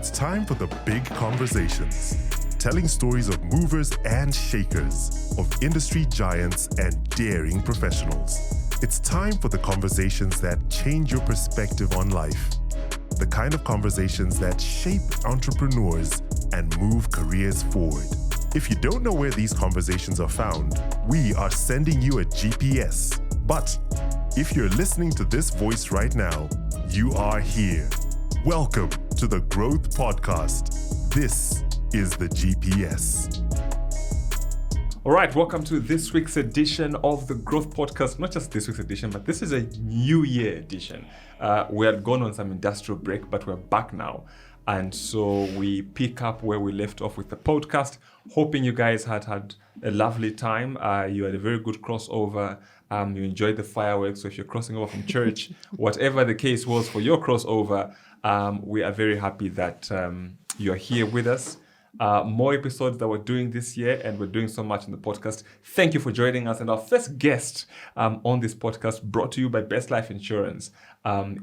It's time for the big conversations, telling stories of movers and shakers, of industry giants and daring professionals. It's time for the conversations that change your perspective on life. The kind of conversations that shape entrepreneurs and move careers forward. If you don't know where these conversations are found, we are sending you a GPS. But if you're listening to this voice right now, you are here. Welcome to the Growth Podcast. This is the GPS. All right, welcome to this week's edition of the Growth Podcast. Not just this week's edition, but this is a New Year edition. We had gone on some industrial break, but we're back now. And so we pick up where we left off with the podcast, hoping you guys had a lovely time. You had a very good crossover. You enjoyed the fireworks. So if you're crossing over from church, whatever the case was for your crossover, we are very happy that you're here with us. More episodes that we're doing this year, and we're doing so much in the podcast. Thank you for joining us. And our first guest on this podcast, brought to you by Best Life Insurance,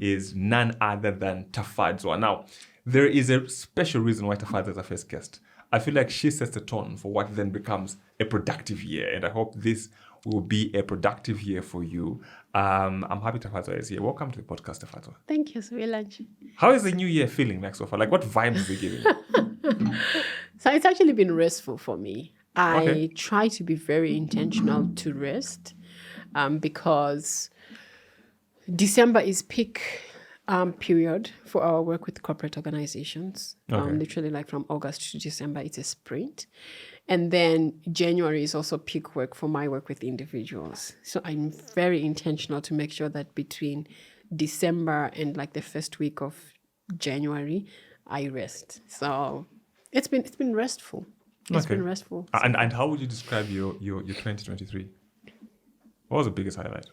is none other than Tafadzwa. Now, there is a special reason why Tafadzwa is our first guest. I feel like she sets the tone for what then becomes a productive year, and I hope this will be a productive year for you. I'm happy Tafadzwa is here. Welcome to the podcast, Tafadzwa. Thank you, Sweelanch. How is the new year feeling like so far? Like, what vibes is it giving? So it's actually been restful for me. I try to be very intentional to rest because December is peak period for our work with corporate organizations. Literally like from August to December, it's a sprint. And then January is also peak work for my work with individuals. So I'm very intentional to make sure that between December and like the first week of January, I rest. So it's been restful. It's been restful. And how would you describe your 2023? What was the biggest highlight?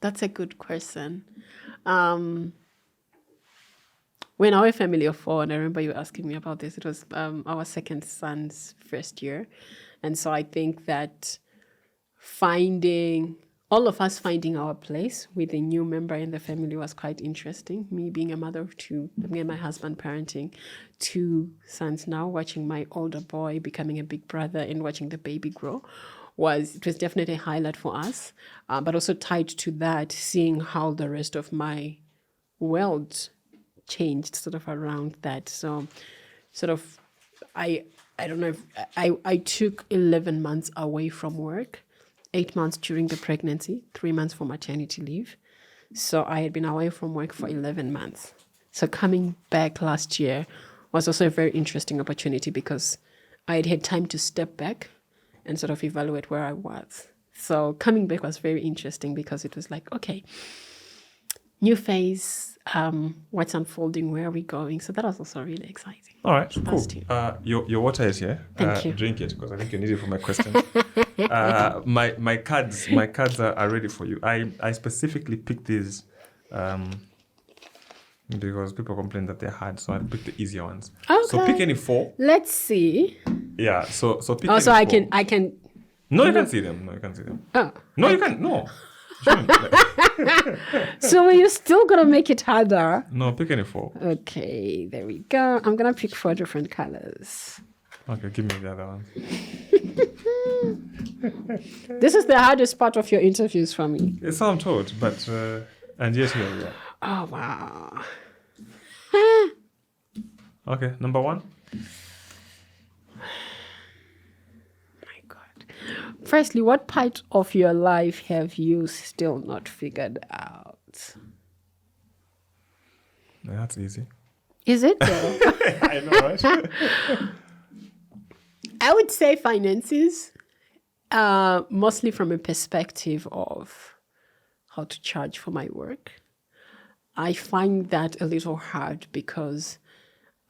That's a good question. When our family of four, and I remember you asking me about this, it was our second son's first year. And so I think that all of us finding our place with a new member in the family was quite interesting. Me being a mother of two, me and my husband parenting two sons now, watching my older boy becoming a big brother and watching the baby grow. It was definitely a highlight for us, but also tied to that, seeing how the rest of my world changed sort of around that. So sort of, I don't know if I took 11 months away from work, 8 months during the pregnancy, 3 months for maternity leave. So I had been away from work for 11 months. So coming back last year was also a very interesting opportunity because I had had time to step back and sort of evaluate where I was. So coming back was very interesting because it was like, okay, new phase, what's unfolding, where are we going? So that was also really exciting. All right, cool. Your water is here. Thank you. Drink it because I think you need it for my question. My cards are ready for you. I specifically picked these because people complain that they're hard, so I picked the easier ones. Okay. So pick any four. Let's see. Yeah. So pick. Also, any I four. can. No, you can't see them. No, you can't see them. Oh. No, you can't. No. So you're still gonna make it harder. No, pick any four. Okay, there we go. I'm gonna pick 4 different colors. Okay, give me the other one. This is the hardest part of your interviews for me. It's I'm told, but and yes, here we are. Oh wow. Okay, number 1. My God. Firstly, what part of your life have you still not figured out? Yeah, that's easy. Is it though? I know, right? I would say finances, mostly from a perspective of how to charge for my work. I find that a little hard because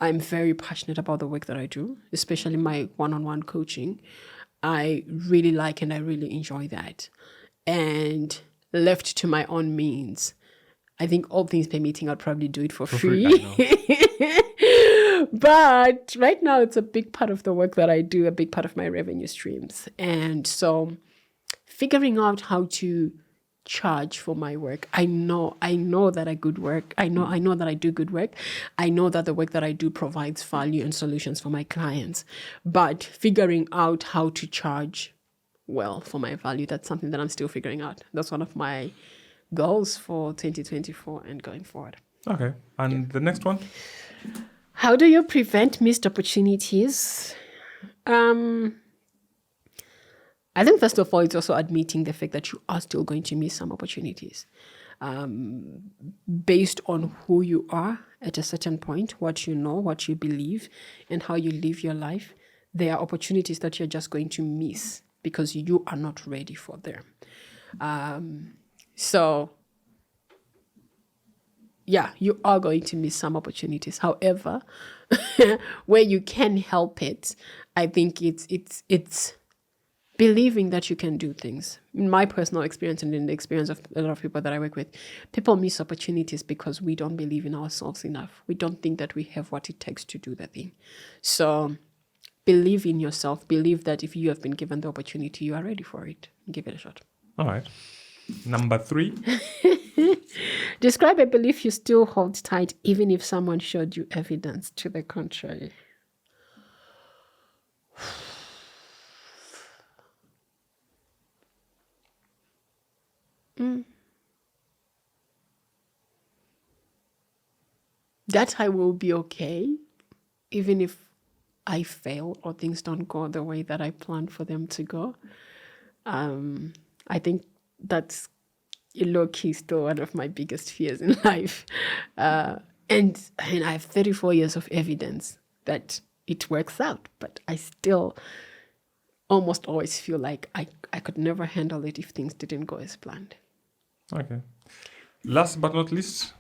I'm very passionate about the work that I do, especially my one-on-one coaching. I really like and I really enjoy that. And left to my own means, I think all things permitting, I'd probably do it for free. But right now, it's a big part of the work that I do, a big part of my revenue streams. And so figuring out how to charge for my work. I know that I good work. I know that I do good work. I know that the work that I do provides value and solutions for my clients. But figuring out how to charge well for my value, that's something that I'm still figuring out. That's one of my goals for 2024 and going forward. Okay. And the next one? How do you prevent missed opportunities? I think first of all, it's also admitting the fact that you are still going to miss some opportunities. Based on who you are at a certain point, what you know, what you believe, and how you live your life, there are opportunities that you're just going to miss because you are not ready for them. So, yeah, you are going to miss some opportunities. However, where you can help it, I think it's believing that you can do things. In my personal experience and in the experience of a lot of people that I work with, people miss opportunities because we don't believe in ourselves enough. We don't think that we have what it takes to do the thing. So believe in yourself. Believe that if you have been given the opportunity, you are ready for it. Give it a shot. All right. Number 3. Describe a belief you still hold tight even if someone showed you evidence to the contrary. That I will be okay, even if I fail or things don't go the way that I planned for them to go. I think that's low-key still one of my biggest fears in life. And I have 34 years of evidence that it works out, but I still almost always feel like I could never handle it if things didn't go as planned. Okay. Last but not least.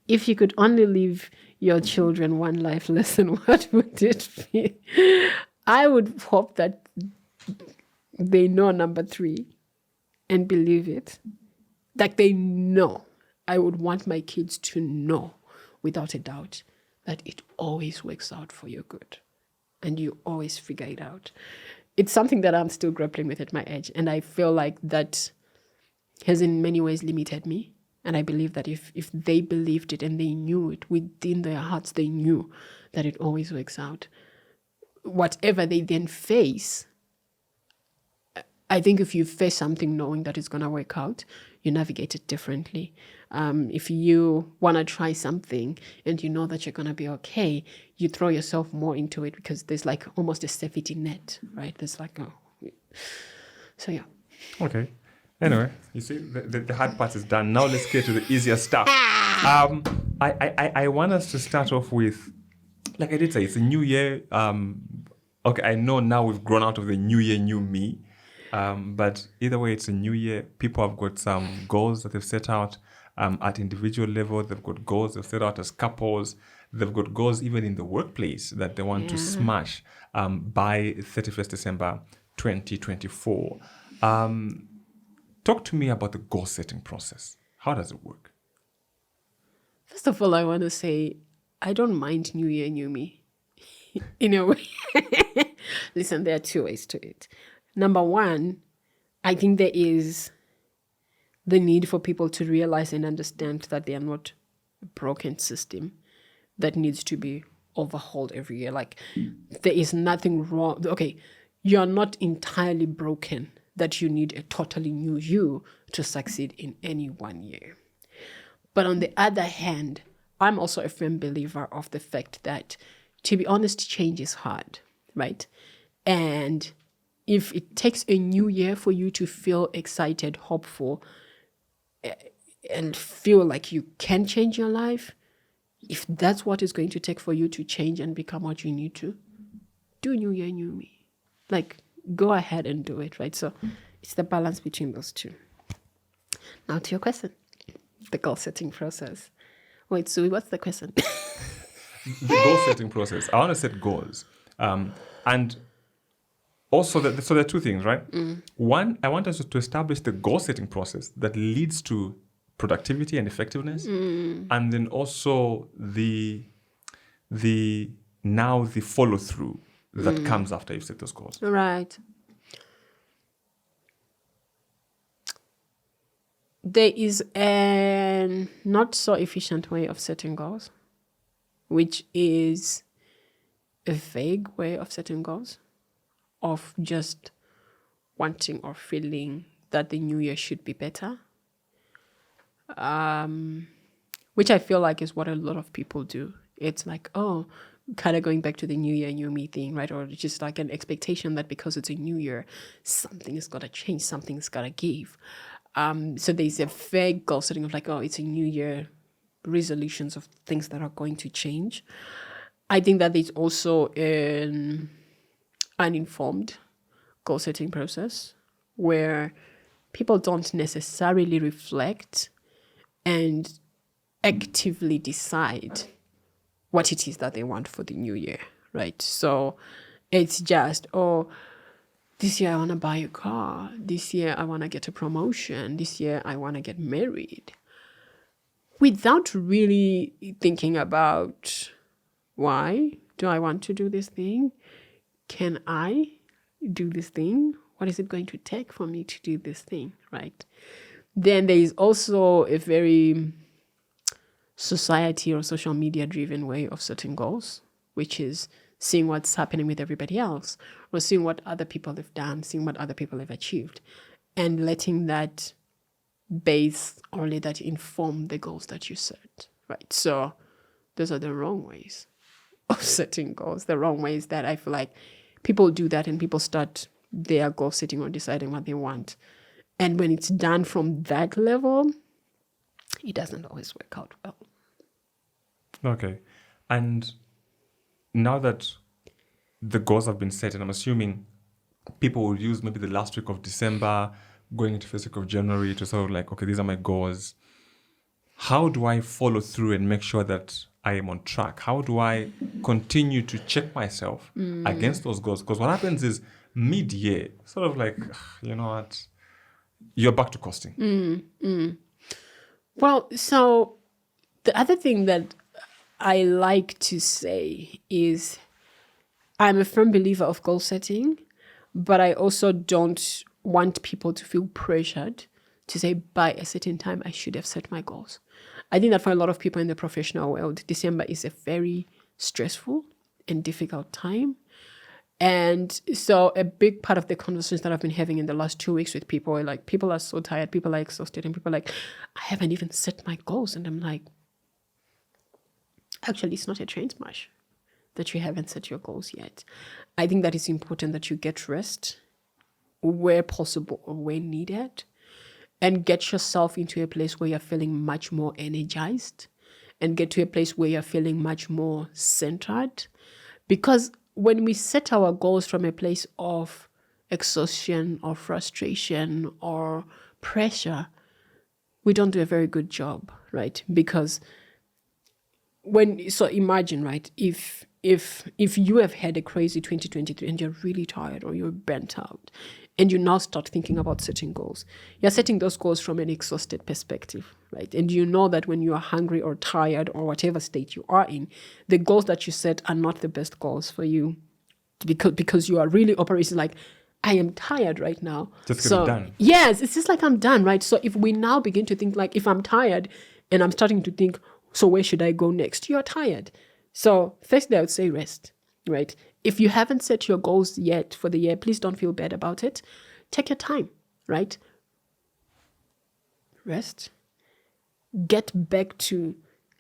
If you could only leave your children one life lesson, what would it be? I would hope that they know number 3 and believe it. Like they know. I would want my kids to know without a doubt that it always works out for your good and you always figure it out. It's something that I'm still grappling with at my age, and I feel like that has in many ways limited me. And I believe that if they believed it and they knew it within their hearts, they knew that it always works out. Whatever they then face, I think if you face something knowing that it's going to work out, you navigate it differently. If you want to try something and you know that you're going to be okay, you throw yourself more into it because there's like almost a safety net, right? There's like so yeah. Okay. Anyway, you see, the hard part is done. Now let's get to the easier stuff. I want us to start off with, like I did say, it's a new year. Okay, I know now we've grown out of the new year, new me. But either way, it's a new year. People have got some goals that they've set out at individual level. They've got goals they've set out as couples. They've got goals even in the workplace that they want to smash by 31st December 2024. Talk to me about the goal setting process. How does it work? First of all, I want to say I don't mind new year, new me. In a way. Listen, there are 2 ways to it. Number 1, I think there is the need for people to realize and understand that they are not a broken system that needs to be overhauled every year. Like, there is nothing wrong. Okay, you're not entirely broken that you need a totally new you to succeed in any one year. But on the other hand, I'm also a firm believer of the fact that, to be honest, change is hard, right? And if it takes a new year for you to feel excited, hopeful, and feel like you can change your life, if that's what it's going to take for you to change and become what you need to, do new year, new me. Like, go ahead and do it, right? So it's the balance between those 2. Now to your question, the goal setting process. Wait, so what's the question? The goal setting process. I want to set goals. And also, so there are 2 things, right? One, I want us to establish the goal setting process that leads to productivity and effectiveness. And then also the follow through that comes after you've set those goals. Right. There is a not so efficient way of setting goals, which is a vague way of setting goals, of just wanting or feeling that the new year should be better, which I feel like is what a lot of people do. It's like, oh, kind of going back to the new year, new me thing, right? Or just like an expectation that because it's a new year, something is got to change, something's got to give. So there's a vague goal setting of like, oh, it's a new year, resolutions of things that are going to change. I think that there's also an uninformed goal setting process where people don't necessarily reflect and actively decide what it is that they want for the new year, right? So it's just, oh, this year I want to buy a car. This year I want to get a promotion. This year I want to get married. Without really thinking about, why do I want to do this thing? Can I do this thing? What is it going to take for me to do this thing, right? Then there is also a very society or social media driven way of setting goals, which is seeing what's happening with everybody else, or seeing what other people have done, seeing what other people have achieved, and letting that base only that inform the goals that you set, right? So those are the wrong ways of setting goals, the wrong ways that I feel like people do that, and people start their goal setting or deciding what they want. And when it's done from that level, it doesn't always work out well. Okay. And now that the goals have been set, and I'm assuming people will use maybe the last week of December, going into first week of January to sort of like, okay, these are my goals. How do I follow through and make sure that I am on track? How do I continue to check myself against those goals? Because what happens is mid-year, sort of like, you know what, you're back to costing. Well, so the other thing that I like to say is I'm a firm believer of goal setting, but I also don't want people to feel pressured to say by a certain time I should have set my goals. I think that for a lot of people in the professional world, December is a very stressful and difficult time. And so a big part of the conversations that I've been having in the last 2 weeks with people are like, people are so tired, people are exhausted, and people are like, I haven't even set my goals. And I'm like, actually, it's not a train smash that you haven't set your goals yet. I think that it's important that you get rest where possible or where needed, and get yourself into a place where you're feeling much more energized, and get to a place where you're feeling much more centered. Because when we set our goals from a place of exhaustion or frustration or pressure, we don't do a very good job, right? Because imagine, right, if you have had a crazy 2023 and you're really tired or you're burnt out, and you now start thinking about setting goals, you're setting those goals from an exhausted perspective, right? And you know that when you are hungry or tired or whatever state you are in, the goals that you set are not the best goals for you, because you are really operating like, I am tired right now. Just get it done. Yes, it's just like I'm done, right? So if we now begin to think like, if I'm tired and I'm starting to think, so where should I go next? You're tired. So firstly, I would say rest, right? If you haven't set your goals yet for the year, please don't feel bad about it. Take your time, right? Rest. Get back to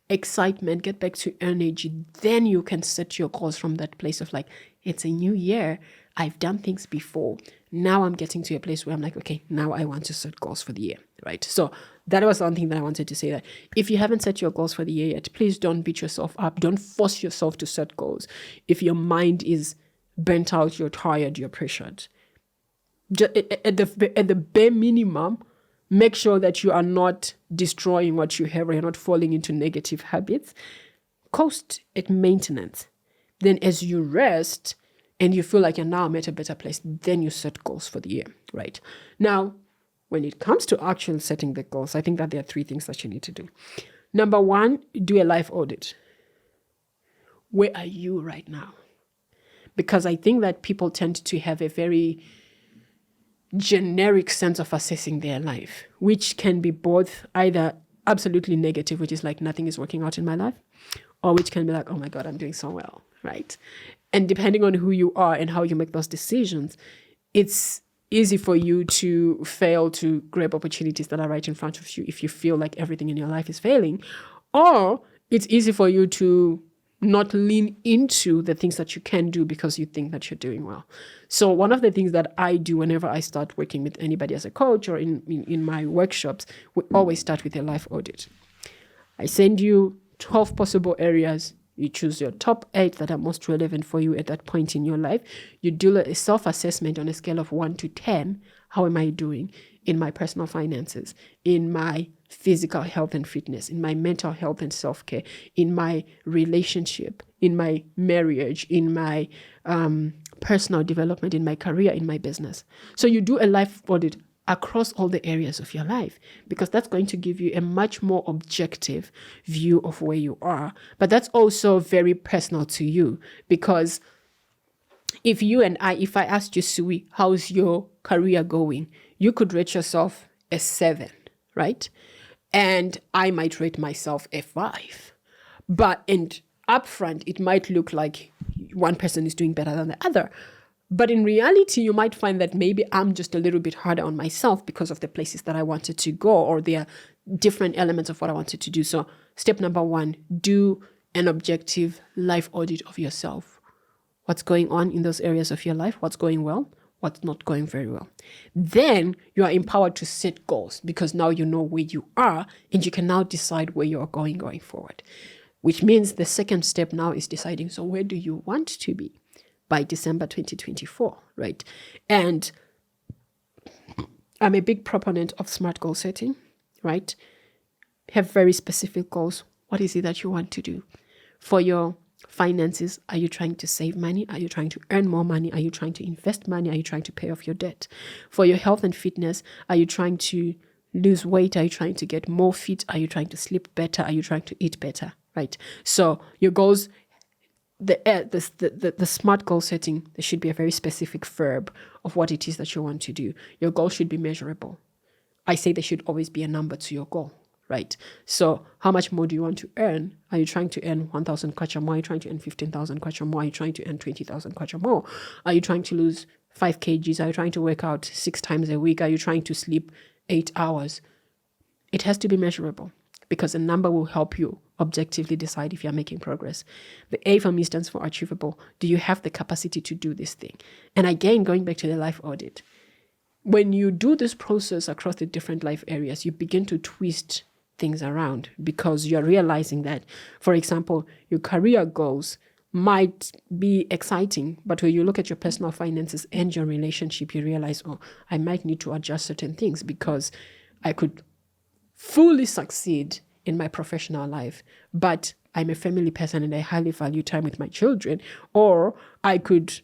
excitement, get back to energy. Then you can set your goals from that place of like, it's a new year. I've done things before. Now I'm getting to a place where I'm like, okay, now I want to set goals for the year, right? So that was one thing that I wanted to say, that if you haven't set your goals for the year yet, please don't beat yourself up. Don't force yourself to set goals. If your mind is burnt out, you're tired, you're pressured. Just at the bare minimum, make sure that you are not destroying what you have, or you're not falling into negative habits. Coast at maintenance. Then as you rest and you feel like you're now at a better place, then you set goals for the year, right? Now, when it comes to actually setting the goals, I think that there are 3 things that you need to do. Number 1, do a life audit. Where are you right now? Because I think that people tend to have a very generic sense of assessing their life, which can be both either absolutely negative, which is like nothing is working out in my life, or which can be like, oh my God, I'm doing so well, right? And depending on who you are and how you make those decisions, it's easy for you to fail to grab opportunities that are right in front of you if you feel like everything in your life is failing. Or it's easy for you to not lean into the things that you can do because you think that you're doing well. So one of the things that I do whenever I start working with anybody as a coach or in my workshops, we always start with a life audit. I send you 12 possible areas. You choose your top 8 that are most relevant for you at that point in your life. You do a self-assessment on a scale of 1 to 10. How am I doing in my personal finances, in my physical health and fitness, in my mental health and self-care, in my relationship, in my marriage, in my personal development, in my career, in my business. So you do a life audit across all the areas of your life, because that's going to give you a much more objective view of where you are. But that's also very personal to you, because if I asked you, Sui, how's your career going? You could rate yourself a 7, right? And I might rate myself a 5. And upfront, it might look like one person is doing better than the other. But in reality, you might find that maybe I'm just a little bit harder on myself because of the places that I wanted to go, or there are different elements of what I wanted to do. So step number 1, do an objective life audit of yourself. What's going on in those areas of your life? What's going well? What's not going very well? Then you are empowered to set goals, because now you know where you are and you can now decide where you are going forward. Which means the second step now is deciding, so where do you want to be by December 2024, right? And I'm a big proponent of SMART goal setting, right? Have very specific goals. What is it that you want to do? For your finances, are you trying to save money? Are you trying to earn more money? Are you trying to invest money? Are you trying to pay off your debt? For your health and fitness, are you trying to lose weight? Are you trying to get more fit? Are you trying to sleep better? Are you trying to eat better, right? So your goals, the SMART goal setting, there should be a very specific verb of what it is that you want to do. Your goal should be measurable. I say there should always be a number to your goal, right? So how much more do you want to earn? Are you trying to earn 1,000 kwacha more? Are you trying to earn 15,000 kwacha more? Are you trying to earn 20,000 kwacha more? Are you trying to lose 5 kgs? Are you trying to work out 6 times a week? Are you trying to sleep 8 hours? It has to be measurable, because a number will help you objectively decide if you're making progress. The A for me stands for achievable. Do you have the capacity to do this thing? And again, going back to the life audit, when you do this process across the different life areas, you begin to twist things around, because you're realizing that, for example, your career goals might be exciting, but when you look at your personal finances and your relationship, you realize, oh, I might need to adjust certain things, because I could fully succeed in my professional life, but I'm a family person and I highly value time with my children. Or I could,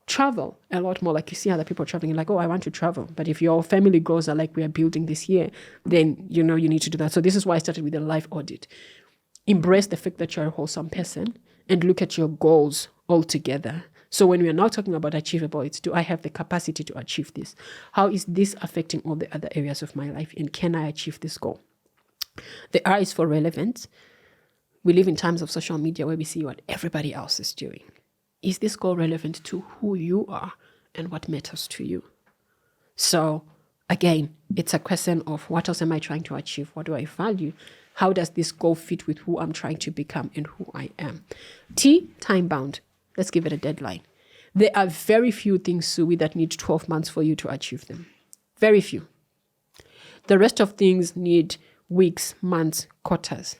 travel a lot more. Like you see other people traveling, you're like, oh, I want to travel. But if your family goals are like, we are building this year, then, you need to do that. So this is why I started with a life audit. Embrace the fact that you're a wholesome person and look at your goals all together. So when we are now talking about achievable, it's, do I have the capacity to achieve this? How is this affecting all the other areas of my life? And can I achieve this goal? The R is for relevance. We live in times of social media where we see what everybody else is doing. Is this goal relevant to who you are and what matters to you? So again, it's a question of, what else am I trying to achieve? What do I value? How does this goal fit with who I'm trying to become and who I am? T, time bound. Let's give it a deadline. There are very few things, Sui, that need 12 months for you to achieve them. Very few. The rest of things need weeks, months, quarters.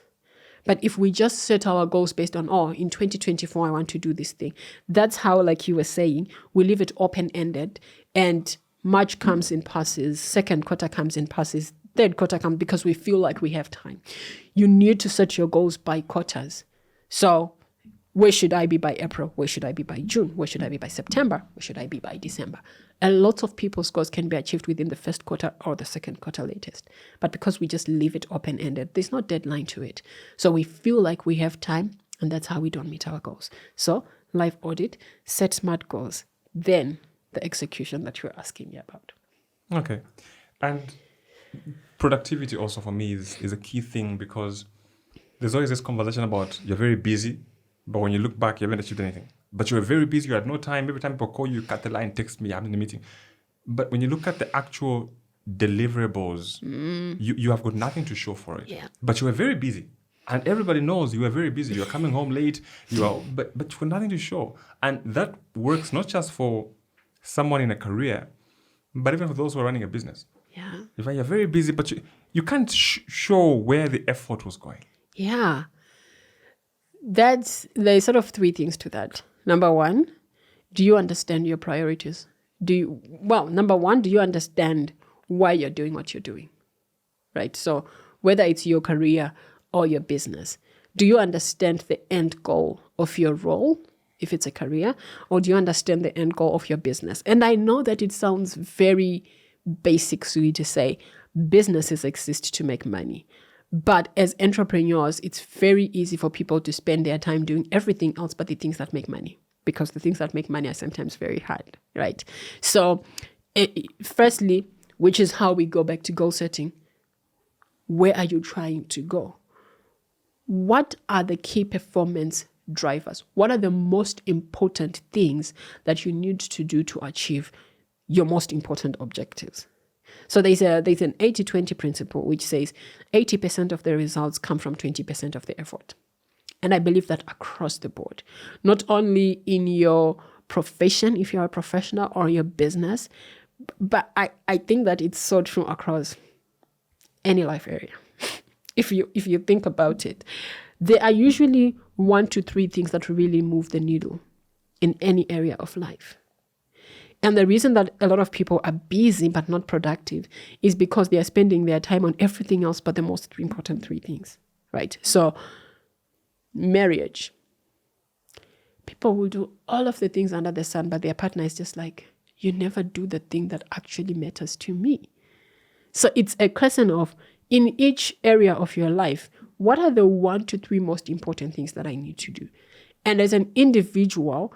But if we just set our goals based on, in 2024, I want to do this thing. That's how, like you were saying, we leave it open-ended, and March comes and passes, second quarter comes and passes, third quarter comes, because we feel like we have time. You need to set your goals by quarters. So where should I be by April? Where should I be by June? Where should I be by September? Where should I be by December? A lot of people's goals can be achieved within the first quarter or the second quarter latest. But because we just leave it open-ended, there's no deadline to it. So we feel like we have time, and that's how we don't meet our goals. So life audit, set SMART goals. Then the execution that you're asking me about. Okay. And productivity also for me is a key thing, because there's always this conversation about you're very busy, but when you look back, you haven't achieved anything. But you were very busy, you had no time. Every time people call you, cut the line, text me, I'm in a meeting. But when you look at the actual deliverables, you have got nothing to show for it. Yeah. But you were very busy. And everybody knows you were very busy. You're coming home late, but you have nothing to show. And that works not just for someone in a career, but even for those who are running a business. Yeah. If you're very busy, but you can't show where the effort was going. Yeah. There's sort of three things to that. Number one, do you understand your priorities? Number one, do you understand why you're doing what you're doing? Right? So whether it's your career or your business, do you understand the end goal of your role, if it's a career, or do you understand the end goal of your business? And I know that it sounds very basic to say businesses exist to make money. But as entrepreneurs, it's very easy for people to spend their time doing everything else but the things that make money, because the things that make money are sometimes very hard, right? So firstly, which is how we go back to goal setting, where are you trying to go? What are the key performance drivers? What are the most important things that you need to do to achieve your most important objectives? So there's an 80-20 principle, which says 80% of the results come from 20% of the effort. And I believe that across the board, not only in your profession, if you're a professional, or your business, but I think that it's so true across any life area. If you think about it, there are usually 1 to 3 things that really move the needle in any area of life. And the reason that a lot of people are busy but not productive is because they are spending their time on everything else but the most important 3 things, right? So marriage. People will do all of the things under the sun, but their partner is just like, you never do the thing that actually matters to me. So it's a question of, in each area of your life, what are the 1 to 3 most important things that I need to do? And as an individual,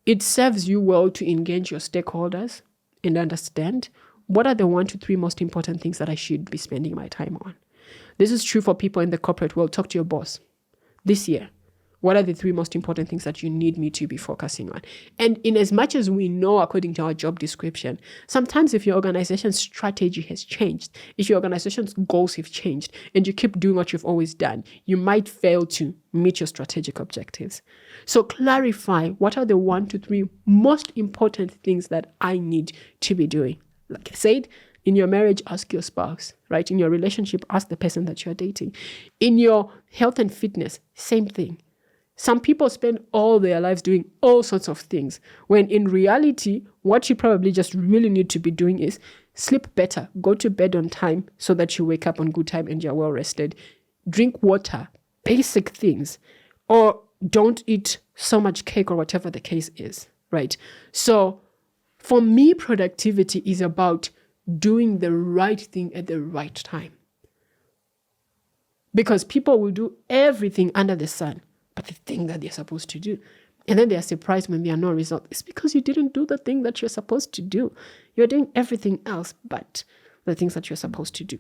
it serves you well to engage your stakeholders and understand what are the 1 to 3 most important things that I should be spending my time on. This is true for people in the corporate world. Talk to your boss. This year, what are the 3 most important things that you need me to be focusing on? And in as much as we know, according to our job description, sometimes if your organization's strategy has changed, if your organization's goals have changed, and you keep doing what you've always done, you might fail to meet your strategic objectives. So clarify, what are the 1 to 3 most important things that I need to be doing? Like I said, in your marriage, ask your spouse, right? In your relationship, ask the person that you're dating. In your health and fitness, same thing. Some people spend all their lives doing all sorts of things, when in reality, what you probably just really need to be doing is sleep better, go to bed on time so that you wake up on good time and you're well rested, drink water, basic things, or don't eat so much cake or whatever the case is, right? So for me, productivity is about doing the right thing at the right time. Because people will do everything under the sun, but the thing that they're supposed to do. And then they are surprised when there are no results. It's because you didn't do the thing that you're supposed to do. You're doing everything else but the things that you're supposed to do.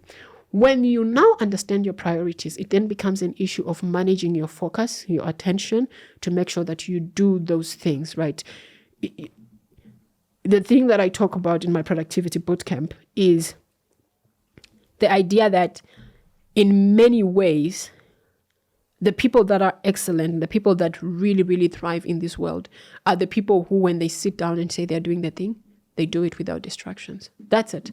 When you now understand your priorities, it then becomes an issue of managing your focus, your attention, to make sure that you do those things, right? The thing that I talk about in my productivity bootcamp is the idea that in many ways, the people that are excellent, the people that really, really thrive in this world are the people who, when they sit down and say they're doing the thing, they do it without distractions. That's it.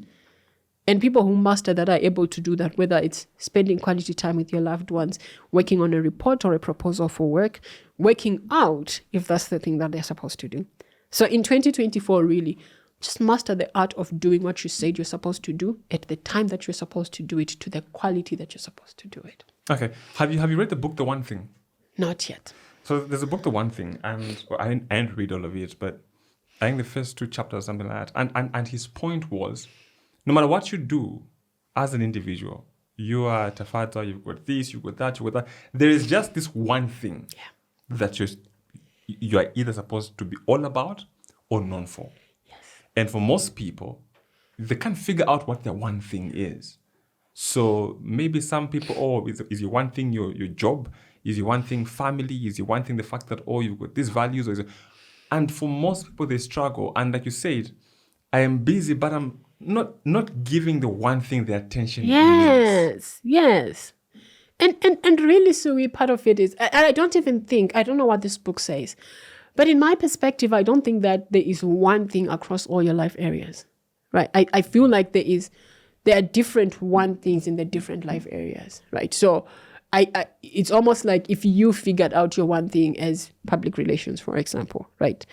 And people who master that are able to do that, whether it's spending quality time with your loved ones, working on a report or a proposal for work, working out, if that's the thing that they're supposed to do. So in 2024, really, just master the art of doing what you said you're supposed to do at the time that you're supposed to do it, to the quality that you're supposed to do it. Okay. Have you read the book The One Thing? Not yet. So there's a book, The One Thing, and I didn't read all of it, but I think the first 2 chapters, something like that. And his point was, no matter what you do as an individual, you are Tafadzwa, you've got this, you've got that, you've got that. There is just this one thing that you are either supposed to be all about or known for. Yes. And for most people, they can't figure out what their one thing is. So maybe some people, is your one thing your job? Is your one thing family? Is your one thing the fact that, you've got these values? And for most people, they struggle. And like you said, I am busy, but I'm not giving the one thing the attention it needs. Yes. And really, Sui, part of it is, I don't know what this book says, but in my perspective, I don't think that there is one thing across all your life areas, right? I feel like there are different one things in the different life areas, right? So it's almost like if you figured out your one thing as public relations, for example, right?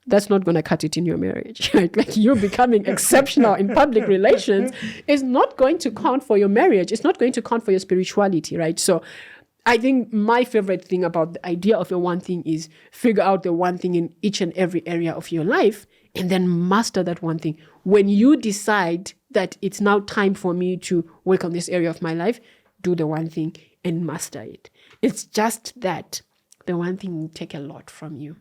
That's not going to cut it in your marriage, right? Like you becoming exceptional in public relations is not going to count for your marriage. It's not going to count for your spirituality, right? So I think my favorite thing about the idea of your one thing is figure out the one thing in each and every area of your life and then master that one thing. When you decide that it's now time for me to work on this area of my life, do the one thing and master it. It's just that the one thing will take a lot from you.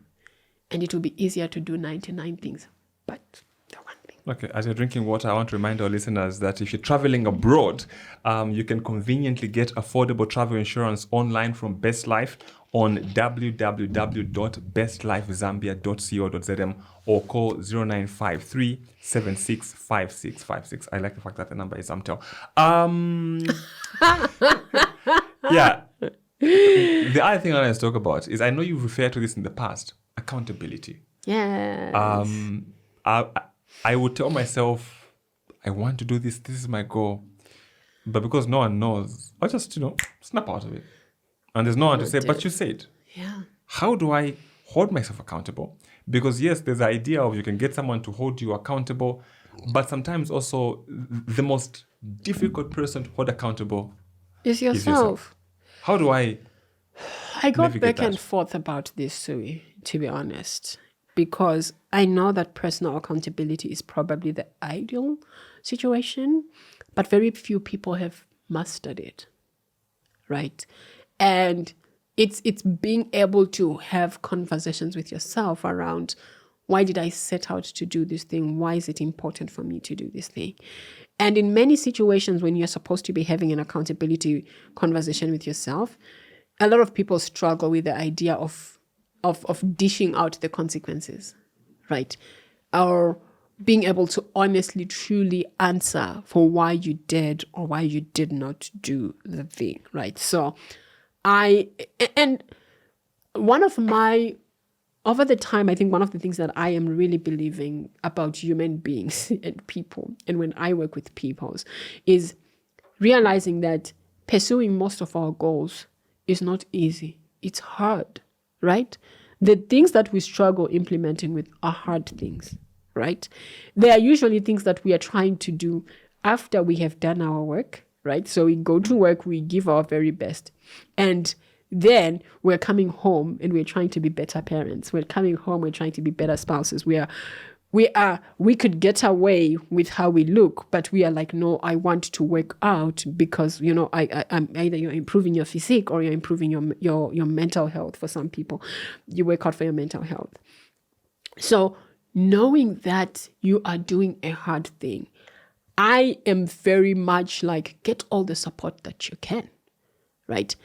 And it will be easier to do 99 things, but the one thing. Okay, as you're drinking water, I want to remind our listeners that if you're traveling abroad, you can conveniently get affordable travel insurance online from Best Life on www.bestlifezambia.co.zm or call 0953 765656. I like the fact that the number is Amtel. Yeah. The other thing I want to talk about is I know you've referred to this in the past. Accountability. Yes. I would tell myself, I want to do this. This is my goal. But because no one knows, I'll just, snap out of it. And there's no one to say, but you said. Yeah. How do I hold myself accountable? Because yes, there's the idea of you can get someone to hold you accountable. But sometimes also the most difficult person to hold accountable is yourself. How do I got back and forth about this, Sui, to be honest, because I know that personal accountability is probably the ideal situation, but very few people have mastered it, right? And it's being able to have conversations with yourself around, why did I set out to do this thing? Why is it important for me to do this thing? And in many situations when you're supposed to be having an accountability conversation with yourself, a lot of people struggle with the idea of dishing out the consequences, right? Or being able to honestly, truly answer for why you did or why you did not do the thing, right? So over the time, I think one of the things that I am really believing about human beings and people, and when I work with people, is realizing that pursuing most of our goals is not easy. It's hard, right? The things that we struggle implementing with are hard things, right? They are usually things that we are trying to do after we have done our work, right? So we go to work, we give our very best. And then we're coming home and we're trying to be better parents. We're coming home, we're trying to be better spouses. We could get away with how we look, but we are like, no, I want to work out because, I'm either you're improving your physique or you're improving your mental health. For some people, you work out for your mental health. So knowing that you are doing a hard thing, I am very much like, get all the support that you can, right?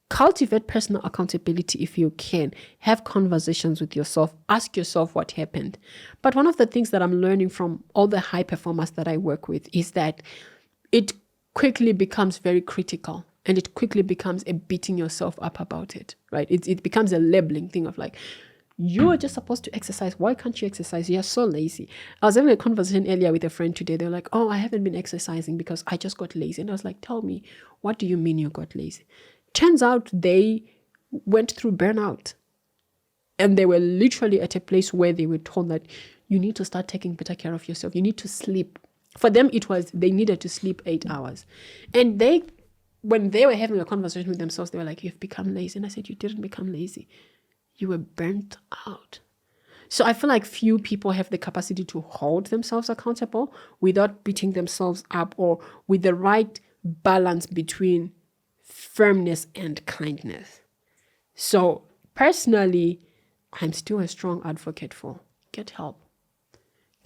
Cultivate personal accountability if you can. Have conversations with yourself. Ask yourself what happened. But one of the things that I'm learning from all the high performers that I work with is that it quickly becomes very critical and it quickly becomes a beating yourself up about it, right? It becomes a labeling thing of like, you are just supposed to exercise. Why can't you exercise? You're so lazy. I was having a conversation earlier with a friend today. They're like, I haven't been exercising because I just got lazy. And I was like, tell me, what do you mean you got lazy? Turns out they went through burnout and they were literally at a place where they were told that you need to start taking better care of yourself. You need to sleep. For them, it was they needed to sleep 8 hours. And when they were having a conversation with themselves, they were like, you've become lazy. And I said, you didn't become lazy. You were burnt out. So I feel like few people have the capacity to hold themselves accountable without beating themselves up or with the right balance between firmness and kindness. So personally, I'm still a strong advocate for get help.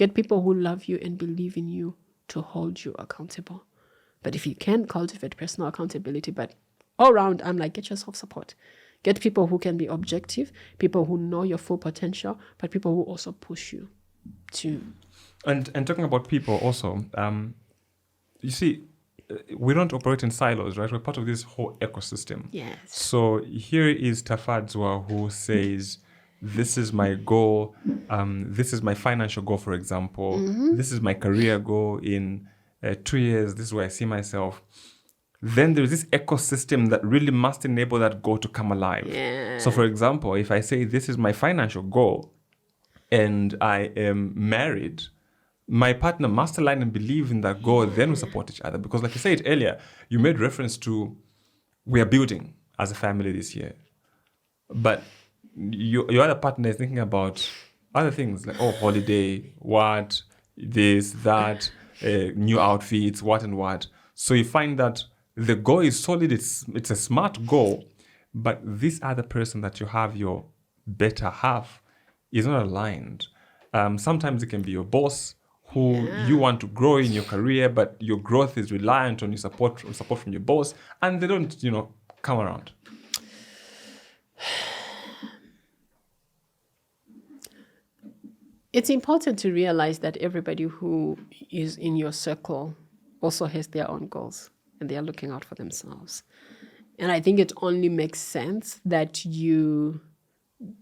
Get people who love you and believe in you to hold you accountable. But if you can cultivate personal accountability, but all around, I'm like, get yourself support. Get people who can be objective, people who know your full potential, but people who also push you to. And talking about people also, you see, we don't operate in silos, right? We're part of this whole ecosystem. Yes. So here is Tafadzwa who says, this is my goal. This is my financial goal, for example. This is my career goal in 2 years. This is where I see myself. Then there's this ecosystem that really must enable that goal to come alive. Yeah. So for example, if I say this is my financial goal and I am married, my partner must align and believe in that goal, then we support each other. Because like you said earlier, you made reference to we are building as a family this year. But your other partner is thinking about other things like, holiday, what, this, that, new outfits, what and what. So you find that the goal is solid, it's a smart goal, but this other person that you have, your better half, is not aligned. Sometimes it can be your boss who you want to grow in your career, but your growth is reliant on your support from your boss, and they don't, come around. It's important to realize that everybody who is in your circle also has their own goals and they are looking out for themselves. And I think it only makes sense that you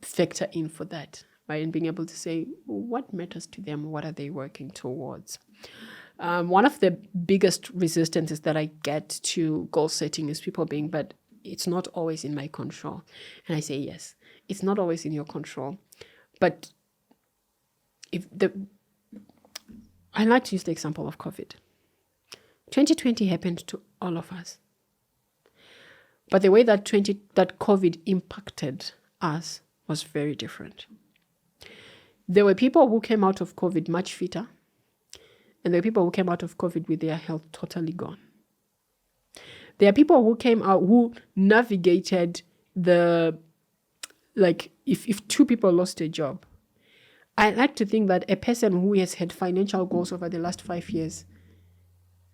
factor in for that, right? And being able to say, what matters to them? What are they working towards? One of the biggest resistances that I get to goal setting is people being, but it's not always in my control. And I say, yes, it's not always in your control. But I like to use the example of COVID. 2020 happened to all of us. But the way that COVID impacted us was very different. There were people who came out of COVID much fitter, and there were people who came out of COVID with their health totally gone. There are people who came out who navigated if two people lost a job, I like to think that a person who has had financial goals over the last 5 years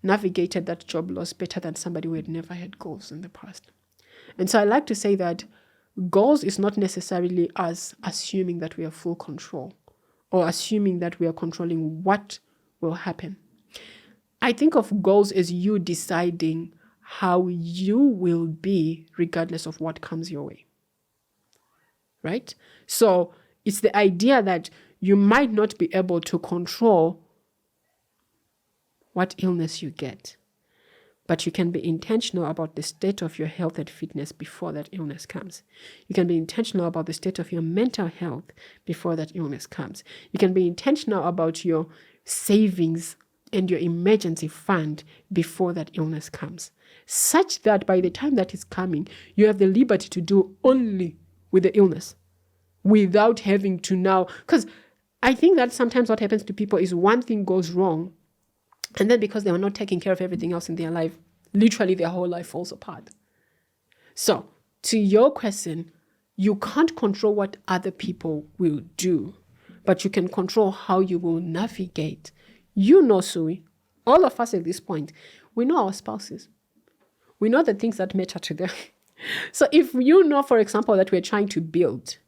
navigated that job loss better than somebody who had never had goals in the past. And so I like to say that goals is not necessarily us assuming that we have full control or assuming that we are controlling what will happen. I think of goals as you deciding how you will be regardless of what comes your way. Right? So it's the idea that you might not be able to control what illness you get, but you can be intentional about the state of your health and fitness before that illness comes. You can be intentional about the state of your mental health before that illness comes. You can be intentional about your savings and your emergency fund before that illness comes, such that by the time that is coming, you have the liberty to do only with the illness without having to now, because I think that sometimes what happens to people is one thing goes wrong, and then because they were not taking care of everything else in their life, literally their whole life falls apart. So to your question, you can't control what other people will do, but you can control how you will navigate. You know, Sui, all of us at this point, we know our spouses. We know the things that matter to them. So if you know, for example, that we're trying to build,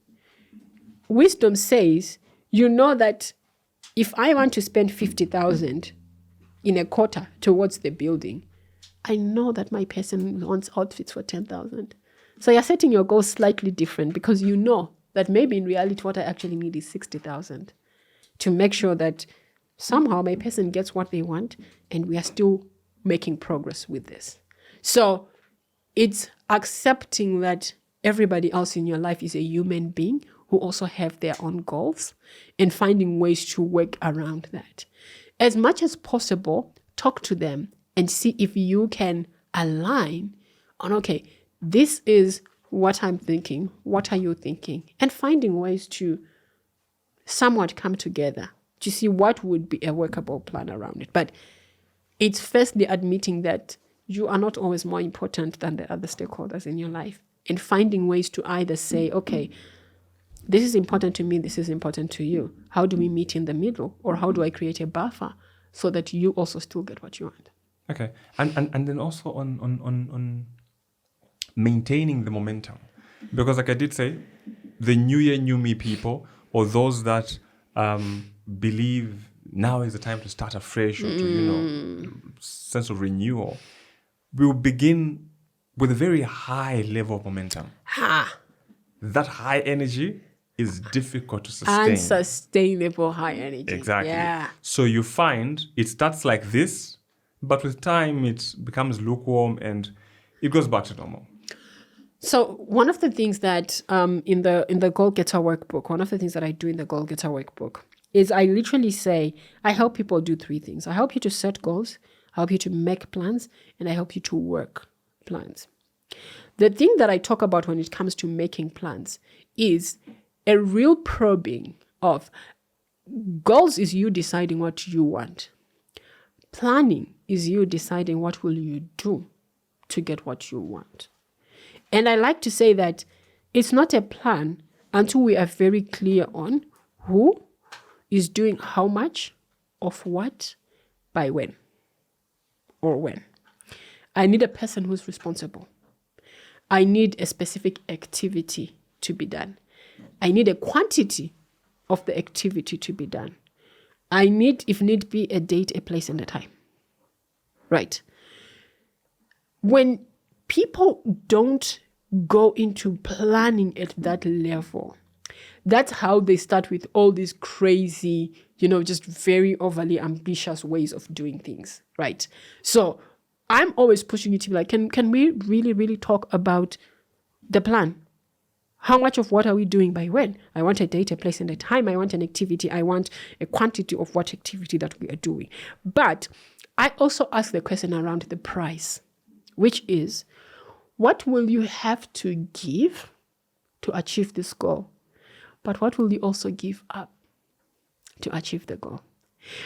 wisdom says, you know that if I want to spend 50,000 in a quarter towards the building, I know that my person wants outfits for 10,000. So you're setting your goals slightly different because you know that maybe in reality what I actually need is 60,000 to make sure that somehow my person gets what they want and we are still making progress with this. So it's accepting that everybody else in your life is a human being who also have their own goals and finding ways to work around that. As much as possible, talk to them and see if you can align on, okay, this is what I'm thinking, what are you thinking? And finding ways to somewhat come together to see what would be a workable plan around it. But it's firstly admitting that you are not always more important than the other stakeholders in your life and finding ways to either say, okay, This is important to me. This is important to you. How do we meet in the middle? Or how do I create a buffer so that you also still get what you want? Okay. And then also on maintaining the momentum. Because like I did say, the new year, new me people, or those that believe now is the time to start afresh or to, sense of renewal, we will begin with a very high level of momentum. That high energy is difficult to sustain. Unsustainable high energy. Exactly. Yeah. So you find it starts like this, but with time it becomes lukewarm and it goes back to normal. So one of the things that in the Goal Getter workbook, one of the things that I do in the Goal Getter workbook is I literally say, I help people do 3 things. I help you to set goals, I help you to make plans, and I help you to work plans. The thing that I talk about when it comes to making plans is a real probing of goals is you deciding what you want. Planning is you deciding what will you do to get what you want. And I like to say that it's not a plan until we are very clear on who is doing how much of what by when or when. I need a person who's responsible. I need a specific activity to be done. I need a quantity of the activity to be done. I need, if need be, a date, a place, and a time. Right. When people don't go into planning at that level, that's how they start with all these crazy, just very overly ambitious ways of doing things, right? So I'm always pushing you to be like, can we really, really talk about the plan? How much of what are we doing by when? I want a date, a place, and a time. I want an activity. I want a quantity of what activity that we are doing. But I also ask the question around the price, which is, what will you have to give to achieve this goal? But what will you also give up to achieve the goal?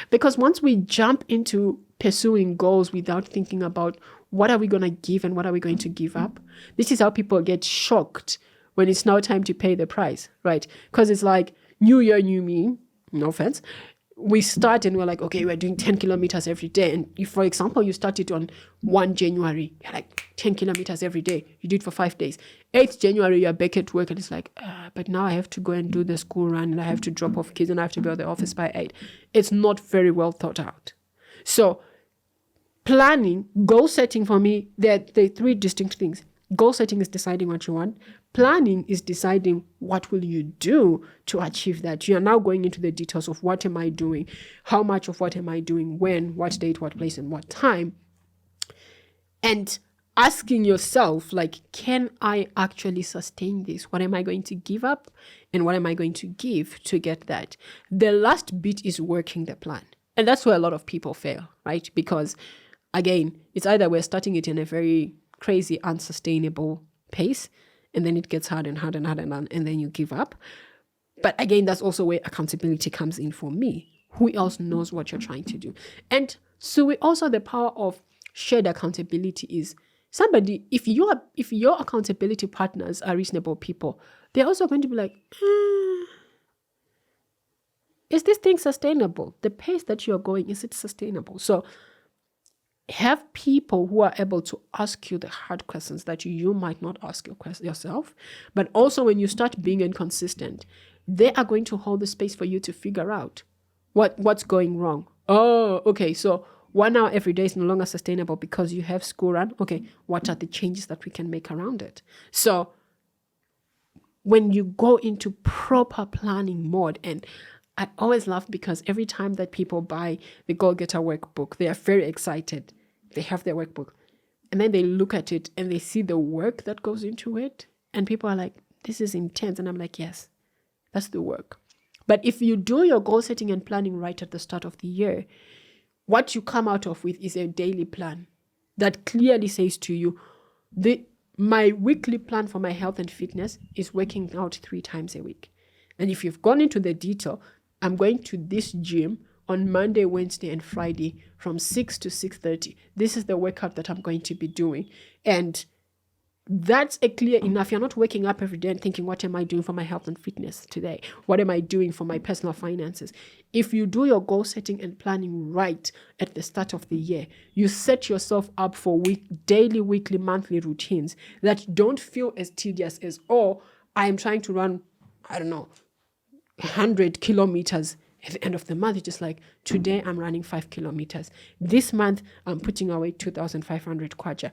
Because once we jump into pursuing goals without thinking about what are we going to give and what are we going to give up, this is how people get shocked when it's now time to pay the price, right? Because it's like, new year, new me, no offense. We start and we're like, okay, we're doing 10 kilometers every day. And if, for example, you started on 1 January, you're like 10 kilometers every day. You do it for 5 days. 8th January, you're back at work and it's like, but now I have to go and do the school run and I have to drop off kids and I have to be at the office by 8. It's not very well thought out. So planning, goal setting for me, there are 3 distinct things. Goal setting is deciding what you want. Planning is deciding what will you do to achieve that. You are now going into the details of what am I doing, how much of what am I doing, when, what date, what place, and what time. And asking yourself, like, can I actually sustain this? What am I going to give up? And what am I going to give to get that? The last bit is working the plan. And that's where a lot of people fail, right? Because, again, it's either we're starting it in a very crazy, unsustainable pace, and then it gets hard and hard and hard and then you give up. But again, that's also where accountability comes in for me. Who else knows what you're trying to do? And so we also, the power of shared accountability is somebody, if your accountability partners are reasonable people, they're also going to be like, is this thing sustainable? The pace that you're going, is it sustainable? So have people who are able to ask you the hard questions that you might not ask yourself. But also when you start being inconsistent, they are going to hold the space for you to figure out what's going wrong. Oh, okay, so 1 hour every day is no longer sustainable because you have school run. Okay, what are the changes that we can make around it? So when you go into proper planning mode, and I always laugh because every time that people buy the Goal Getter workbook, they are very excited. They have their workbook and then they look at it and they see the work that goes into it. And people are like, this is intense. And I'm like, yes, that's the work. But if you do your goal setting and planning right at the start of the year, what you come out of with is a daily plan that clearly says to you, my weekly plan for my health and fitness is working out 3 times a week. And if you've gone into the detail, I'm going to this gym on Monday, Wednesday, and Friday from 6 to 6:30. This is the workout that I'm going to be doing. And That's a clear enough. You're not waking up every day and thinking, what am I doing for my health and fitness today? What am I doing for my personal finances? If you do your goal setting and planning right at the start of the year, you set yourself up for daily, weekly, monthly routines that don't feel as tedious as, oh, I am trying to run, 100 kilometers at the end of the month. It's just like, today I'm running 5 kilometers. This month, I'm putting away 2,500 kwacha.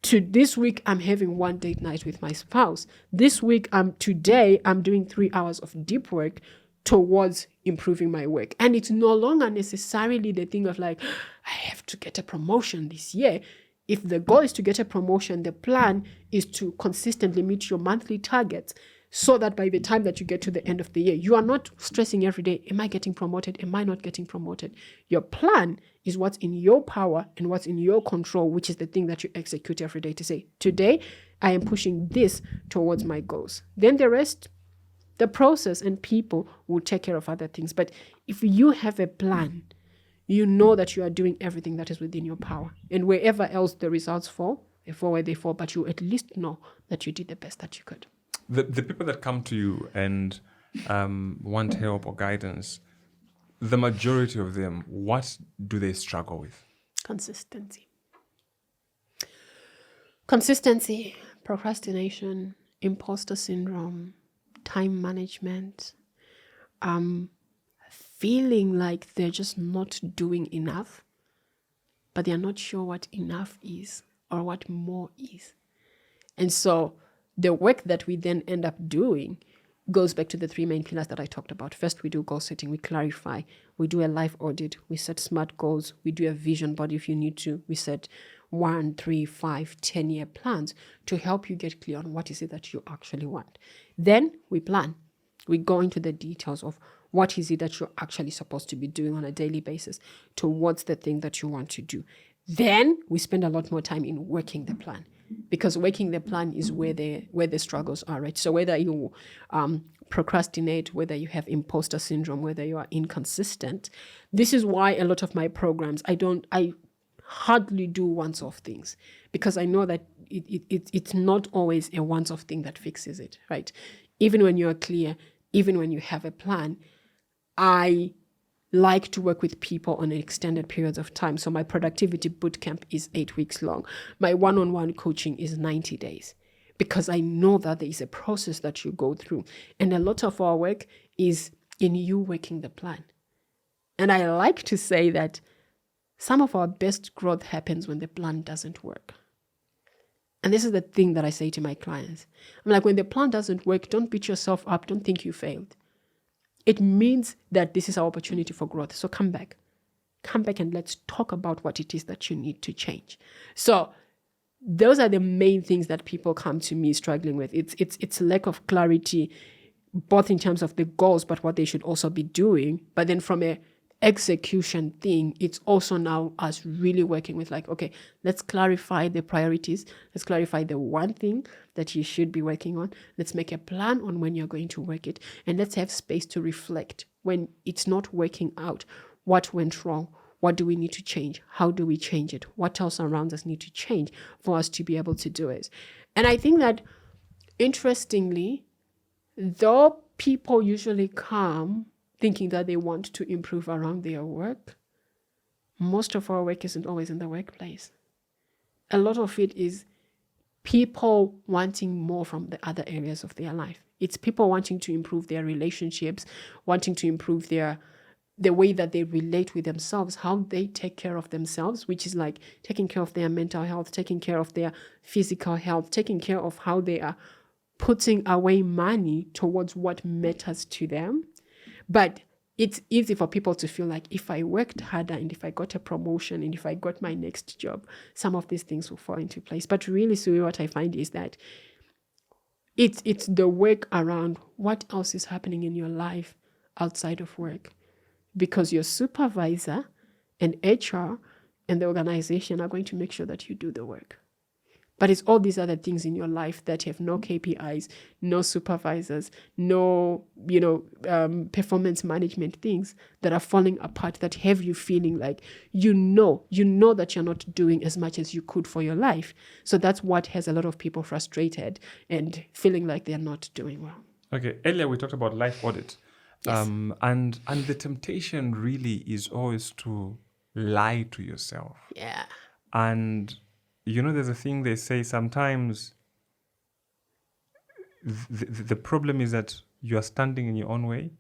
This week, I'm having one date night with my spouse. This week, today, I'm doing 3 hours of deep work towards improving my work. And it's no longer necessarily the thing of like, I have to get a promotion this year. If the goal is to get a promotion, the plan is to consistently meet your monthly targets, so that by the time that you get to the end of the year, you are not stressing every day, am I getting promoted? Am I not getting promoted? Your plan is what's in your power and what's in your control, which is the thing that you execute every day to say, today, I am pushing this towards my goals. Then the rest, the process and people will take care of other things. But if you have a plan, you know that you are doing everything that is within your power. And wherever else the results fall, they fall where they fall, but you at least know that you did the best that you could. The people that come to you and want help or guidance, the majority of them, what do they struggle with? Consistency, procrastination, imposter syndrome, time management, feeling like they're just not doing enough, but they're not sure what enough is or what more is. And so the work that we then end up doing goes back to the 3 main pillars that I talked about. First, we do goal setting, we clarify, we do a life audit, we set SMART goals, we do a vision board if you need to, we set 1, 3, 5, 10-year plans to help you get clear on what is it that you actually want. Then we plan. We go into the details of what is it that you're actually supposed to be doing on a daily basis towards the thing that you want to do. Then we spend a lot more time in working the plan, because working the plan is where the struggles are, right? So whether you procrastinate, whether you have imposter syndrome, whether you are inconsistent, this is why a lot of my programs, I hardly do once-off things, because I know that it's not always a once-off thing that fixes it, right? Even when you're clear, even when you have a plan, I like to work with people on extended periods of time. So my productivity bootcamp is 8 weeks long. My one-on-one coaching is 90 days, because I know that there is a process that you go through. And a lot of our work is in you working the plan. And I like to say that some of our best growth happens when the plan doesn't work. And this is the thing that I say to my clients. I'm like, when the plan doesn't work, don't beat yourself up. Don't think you failed. It means that this is our opportunity for growth. So come back and let's talk about what it is that you need to change. So those are the main things that people come to me struggling with. It's lack of clarity, both in terms of the goals, but what they should also be doing. But then from a execution thing, it's also now us really working with like, okay, let's clarify the priorities. Let's clarify the one thing that you should be working on. Let's make a plan on when you're going to work it. And let's have space to reflect when it's not working out. What went wrong? What do we need to change? How do we change it? What else around us need to change for us to be able to do it? And I think that, interestingly, though people usually come thinking that they want to improve around their work, most of our work isn't always in the workplace. A lot of it is people wanting more from the other areas of their life. It's people wanting to improve their relationships, wanting to improve the way that they relate with themselves, how they take care of themselves, which is like taking care of their mental health, taking care of their physical health, taking care of how they are putting away money towards what matters to them. But it's easy for people to feel like if I worked harder and if I got a promotion and if I got my next job, some of these things will fall into place. But really, Sue, what I find is that it's the work around what else is happening in your life outside of work. Because your supervisor and HR and the organization are going to make sure that you do the work. But it's all these other things in your life that have no KPIs, no supervisors, no, performance management things that are falling apart, that have you feeling like, you know that you're not doing as much as you could for your life. So that's what has a lot of people frustrated and feeling like they're not doing well. Okay, earlier we talked about life audit. Yes. And the temptation really is always to lie to yourself. Yeah. And there's a thing they say sometimes the problem is that you are standing in your own way,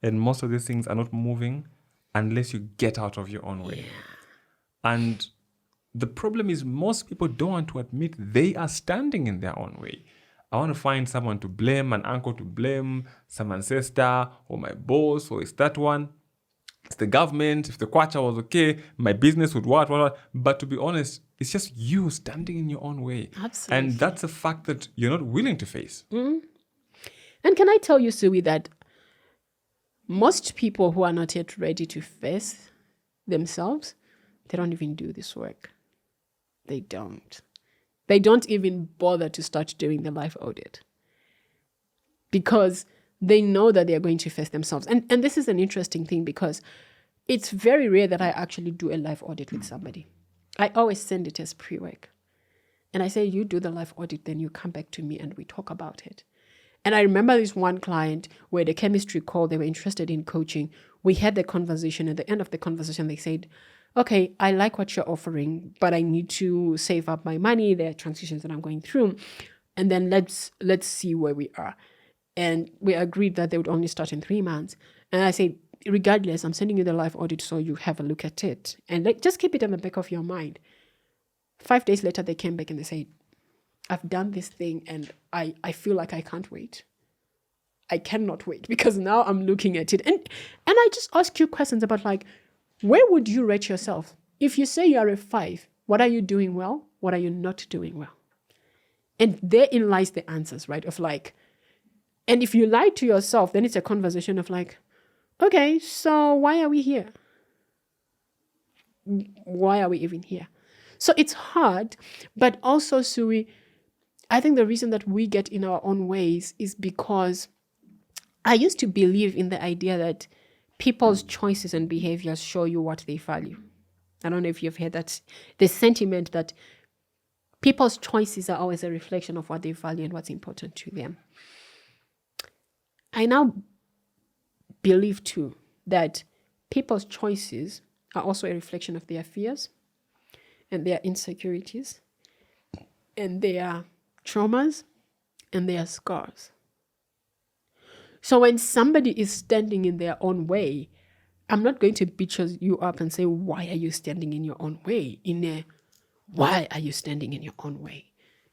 and most of these things are not moving unless you get out of your own way. Yeah. And the problem is most people don't want to admit they are standing in their own way. I want to find someone to blame, an uncle to blame, some ancestor, or my boss, or it's that one. It's the government. If the kwacha was okay, my business would what. But to be honest, it's just you standing in your own way. Absolutely. And that's a fact that you're not willing to face. Mm-hmm. And can I tell you, Sui, that most people who are not yet ready to face themselves, they don't even do this work. They don't. They don't even bother to start doing the life audit because they know that they are going to face themselves. And this is an interesting thing because it's very rare that I actually do a life audit with somebody. I always send it as pre-work. And I say, you do the life audit, then you come back to me and we talk about it. And I remember this one client where the chemistry called, they were interested in coaching. We had the conversation. At the end of the conversation, they said, okay, I like what you're offering, but I need to save up my money. There are transitions that I'm going through. And then let's see where we are. And we agreed that they would only start in 3 months. And I said, regardless, I'm sending you the life audit so you have a look at it. And just keep it in the back of your mind. 5 days later, they came back and they said, I've done this thing and I feel like I can't wait. I cannot wait because now I'm looking at it. And I just ask you questions about like, where would you rate yourself? If you say you are a 5, what are you doing well? What are you not doing well? And therein lies the answers, right? Of like, and if you lie to yourself, then it's a conversation of like, okay, so why are we here? Why are we even here? So it's hard, but also, Sui, I think the reason that we get in our own ways is because I used to believe in the idea that people's choices and behaviors show you what they value. I don't know if you've heard that, the sentiment that people's choices are always a reflection of what they value and what's important to them. I now believe too that people's choices are also a reflection of their fears and their insecurities and their traumas and their scars. So when somebody is standing in their own way, I'm not going to beat you up and say, why are you standing in your own way? Why are you standing in your own way?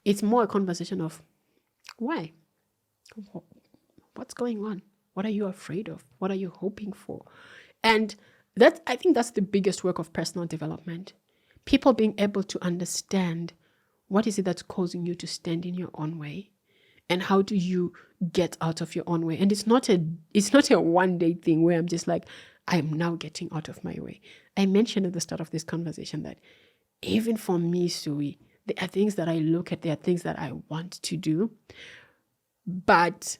It's more a conversation of why? What's going on? What are you afraid of? What are you hoping for? And I think that's the biggest work of personal development. People being able to understand what is it that's causing you to stand in your own way, and how do you get out of your own way? And it's not a one-day thing where I'm just like, I'm now getting out of my way. I mentioned at the start of this conversation that even for me, Sui, there are things that I look at, there are things that I want to do, but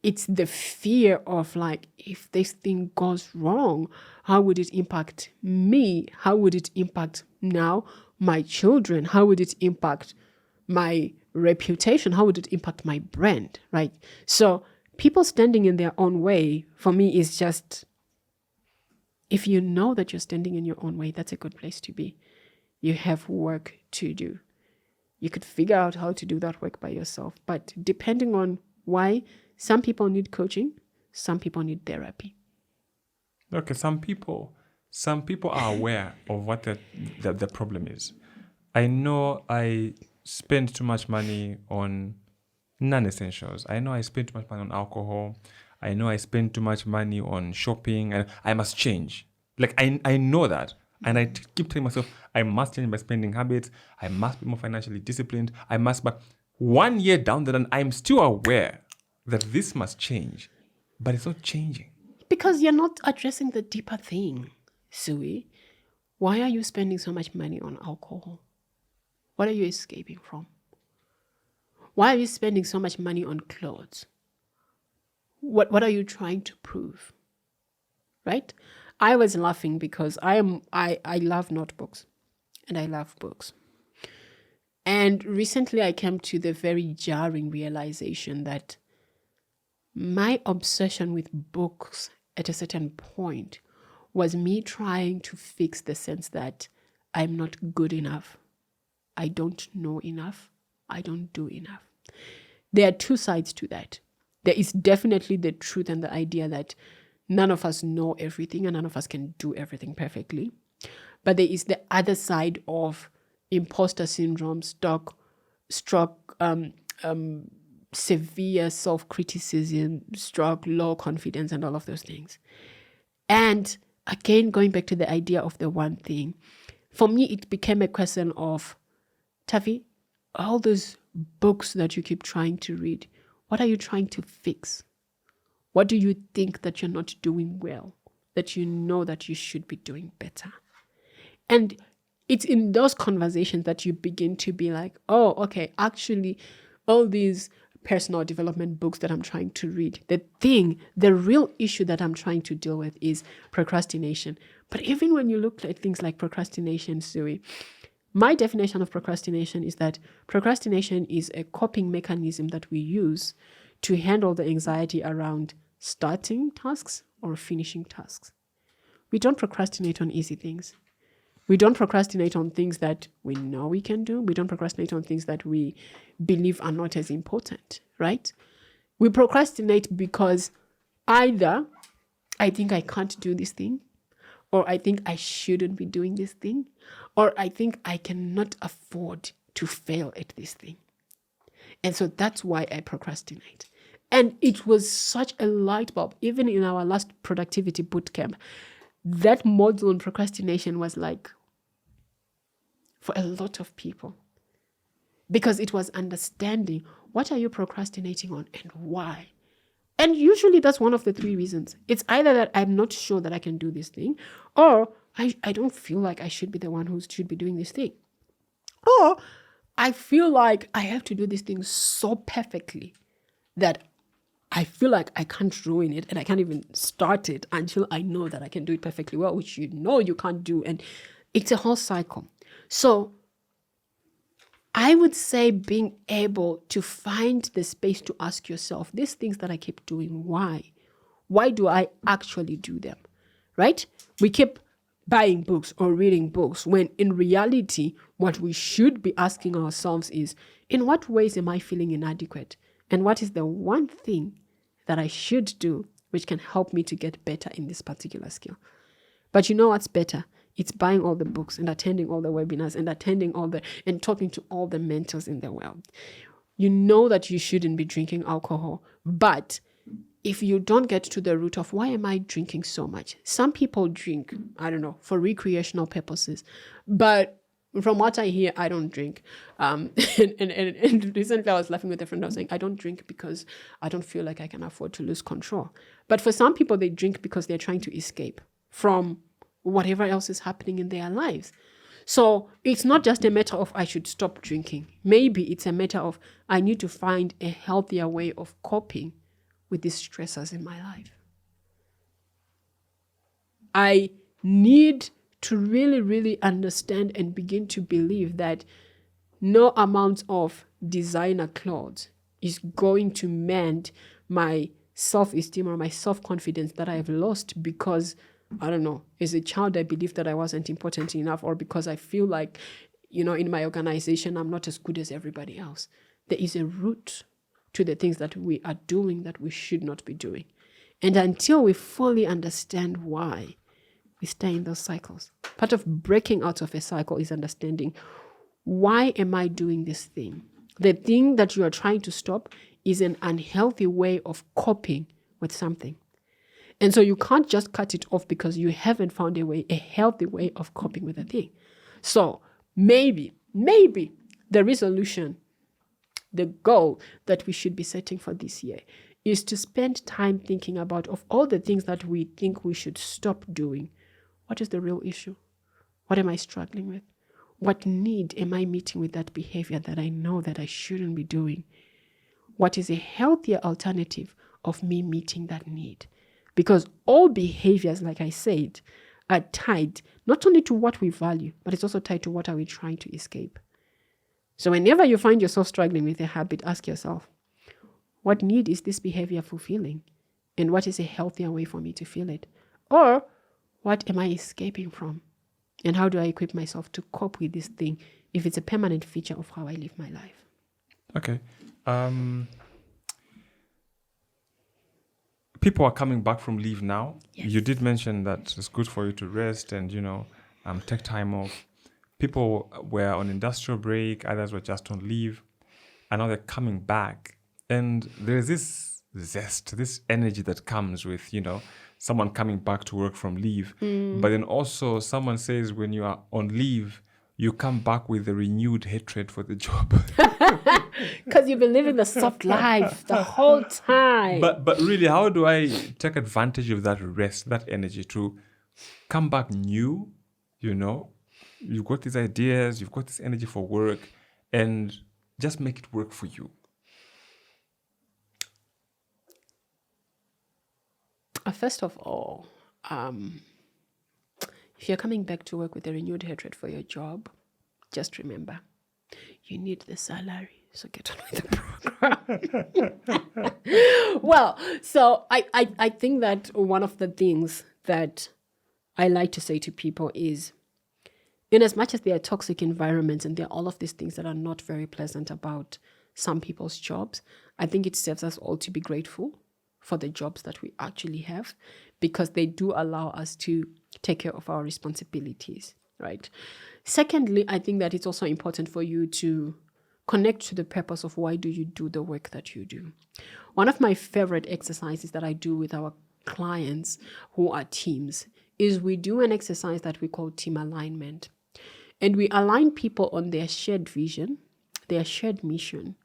it's the fear of like, if this thing goes wrong, how would it impact me? How would it impact now my children? How would it impact my reputation? How would it impact my brand, right? So people standing in their own way, for me, is just, if you know that you're standing in your own way, that's a good place to be. You have work to do. You could figure out how to do that work by yourself. But depending on why, some people need coaching, some people need therapy. Okay, some people are aware of what the problem is. I know I spend too much money on non-essentials. I know I spend too much money on alcohol. I know I spend too much money on shopping, and I must change. Like, I know that. And I keep telling myself, I must change my spending habits. I must be more financially disciplined. But 1 year down the line, I'm still aware that this must change, but it's not changing. Because you're not addressing the deeper thing, Sui. Why are you spending so much money on alcohol? What are you escaping from? Why are you spending so much money on clothes? What are you trying to prove? Right? I was laughing because I love notebooks and I love books. And recently I came to the very jarring realization that my obsession with books at a certain point was me trying to fix the sense that I'm not good enough. I don't know enough. I don't do enough. There are two sides to that. There is definitely the truth and the idea that none of us know everything and none of us can do everything perfectly. But there is the other side of imposter syndrome, severe self-criticism, low confidence, and all of those things. And again, going back to the idea of the one thing, for me, it became a question of, Tavi, all those books that you keep trying to read, what are you trying to fix? What do you think that you're not doing well, that you know that you should be doing better? And it's in those conversations that you begin to be like, oh, okay, actually, all these personal development books that I'm trying to read, the real issue that I'm trying to deal with is procrastination. But even when you look at things like procrastination, Sui, my definition of procrastination is that procrastination is a coping mechanism that we use to handle the anxiety around starting tasks or finishing tasks. We don't procrastinate on easy things. We don't procrastinate on things that we know we can do. We don't procrastinate on things that we believe are not as important, right? We procrastinate because either I think I can't do this thing, or I think I shouldn't be doing this thing, or I think I cannot afford to fail at this thing. And so that's why I procrastinate. And it was such a light bulb, even in our last productivity bootcamp. That module on procrastination was like for a lot of people, because it was understanding what are you procrastinating on and why. And usually that's one of the three reasons. It's either that I'm not sure that I can do this thing, or I don't feel like I should be the one who should be doing this thing, or I feel like I have to do this thing so perfectly that I feel like I can't ruin it and I can't even start it until I know that I can do it perfectly well, which you know you can't do. And it's a whole cycle. So I would say being able to find the space to ask yourself, these things that I keep doing, why? Why do I actually do them, right? We keep buying books or reading books when in reality, what we should be asking ourselves is, in what ways am I feeling inadequate? And what is the one thing that I should do which can help me to get better in this particular skill? But you know what's better? It's buying all the books and attending all the webinars and and talking to all the mentors in the world. You know that you shouldn't be drinking alcohol, but if you don't get to the root of why am I drinking so much? Some people drink, I don't know, for recreational purposes, but from what I hear, I don't drink. And recently I was laughing with a friend. I was saying, I don't drink because I don't feel like I can afford to lose control. But for some people, they drink because they're trying to escape from whatever else is happening in their lives. So it's not just a matter of I should stop drinking. Maybe it's a matter of I need to find a healthier way of coping with these stressors in my life. I need to really, really understand and begin to believe that no amount of designer clothes is going to mend my self-esteem or my self-confidence that I have lost because, I don't know, as a child I believed that I wasn't important enough, or because I feel like, in my organization I'm not as good as everybody else. There is a root to the things that we are doing that we should not be doing. And until we fully understand why, we stay in those cycles. Part of breaking out of a cycle is understanding, why am I doing this thing? The thing that you are trying to stop is an unhealthy way of coping with something. And so you can't just cut it off because you haven't found a healthy way of coping with a thing. So maybe the resolution, the goal that we should be setting for this year is to spend time thinking about, of all the things that we think we should stop doing, what is the real issue? What am I struggling with? What need am I meeting with that behavior that I know that I shouldn't be doing? What is a healthier alternative of me meeting that need? Because all behaviors, like I said, are tied not only to what we value, but it's also tied to what are we trying to escape. So whenever you find yourself struggling with a habit, ask yourself, what need is this behavior fulfilling? And what is a healthier way for me to feel it? Or what am I escaping from? And how do I equip myself to cope with this thing if it's a permanent feature of how I live my life? Okay. People are coming back from leave now. Yes. You did mention that it's good for you to rest and, take time off. People were on industrial break, others were just on leave, and now they're coming back. And there's this zest, this energy that comes with, someone coming back to work from leave. But then also someone says when you are on leave, you come back with a renewed hatred for the job. Because you've been living the soft life the whole time. But really, how do I take advantage of that rest, that energy to come back new? You've got these ideas, you've got this energy for work, and just make it work for you. First of all, if you're coming back to work with a renewed hatred for your job, just remember, you need the salary, so get on with the program. Well, so I think that one of the things that I like to say to people is, in as much as there are toxic environments and there are all of these things that are not very pleasant about some people's jobs, I think it serves us all to be grateful for the jobs that we actually have, because they do allow us to take care of our responsibilities, right? Secondly, I think that it's also important for you to connect to the purpose of why do you do the work that you do. One of my favorite exercises that I do with our clients who are teams is we do an exercise that we call team alignment. And we align people on their shared vision, their shared mission,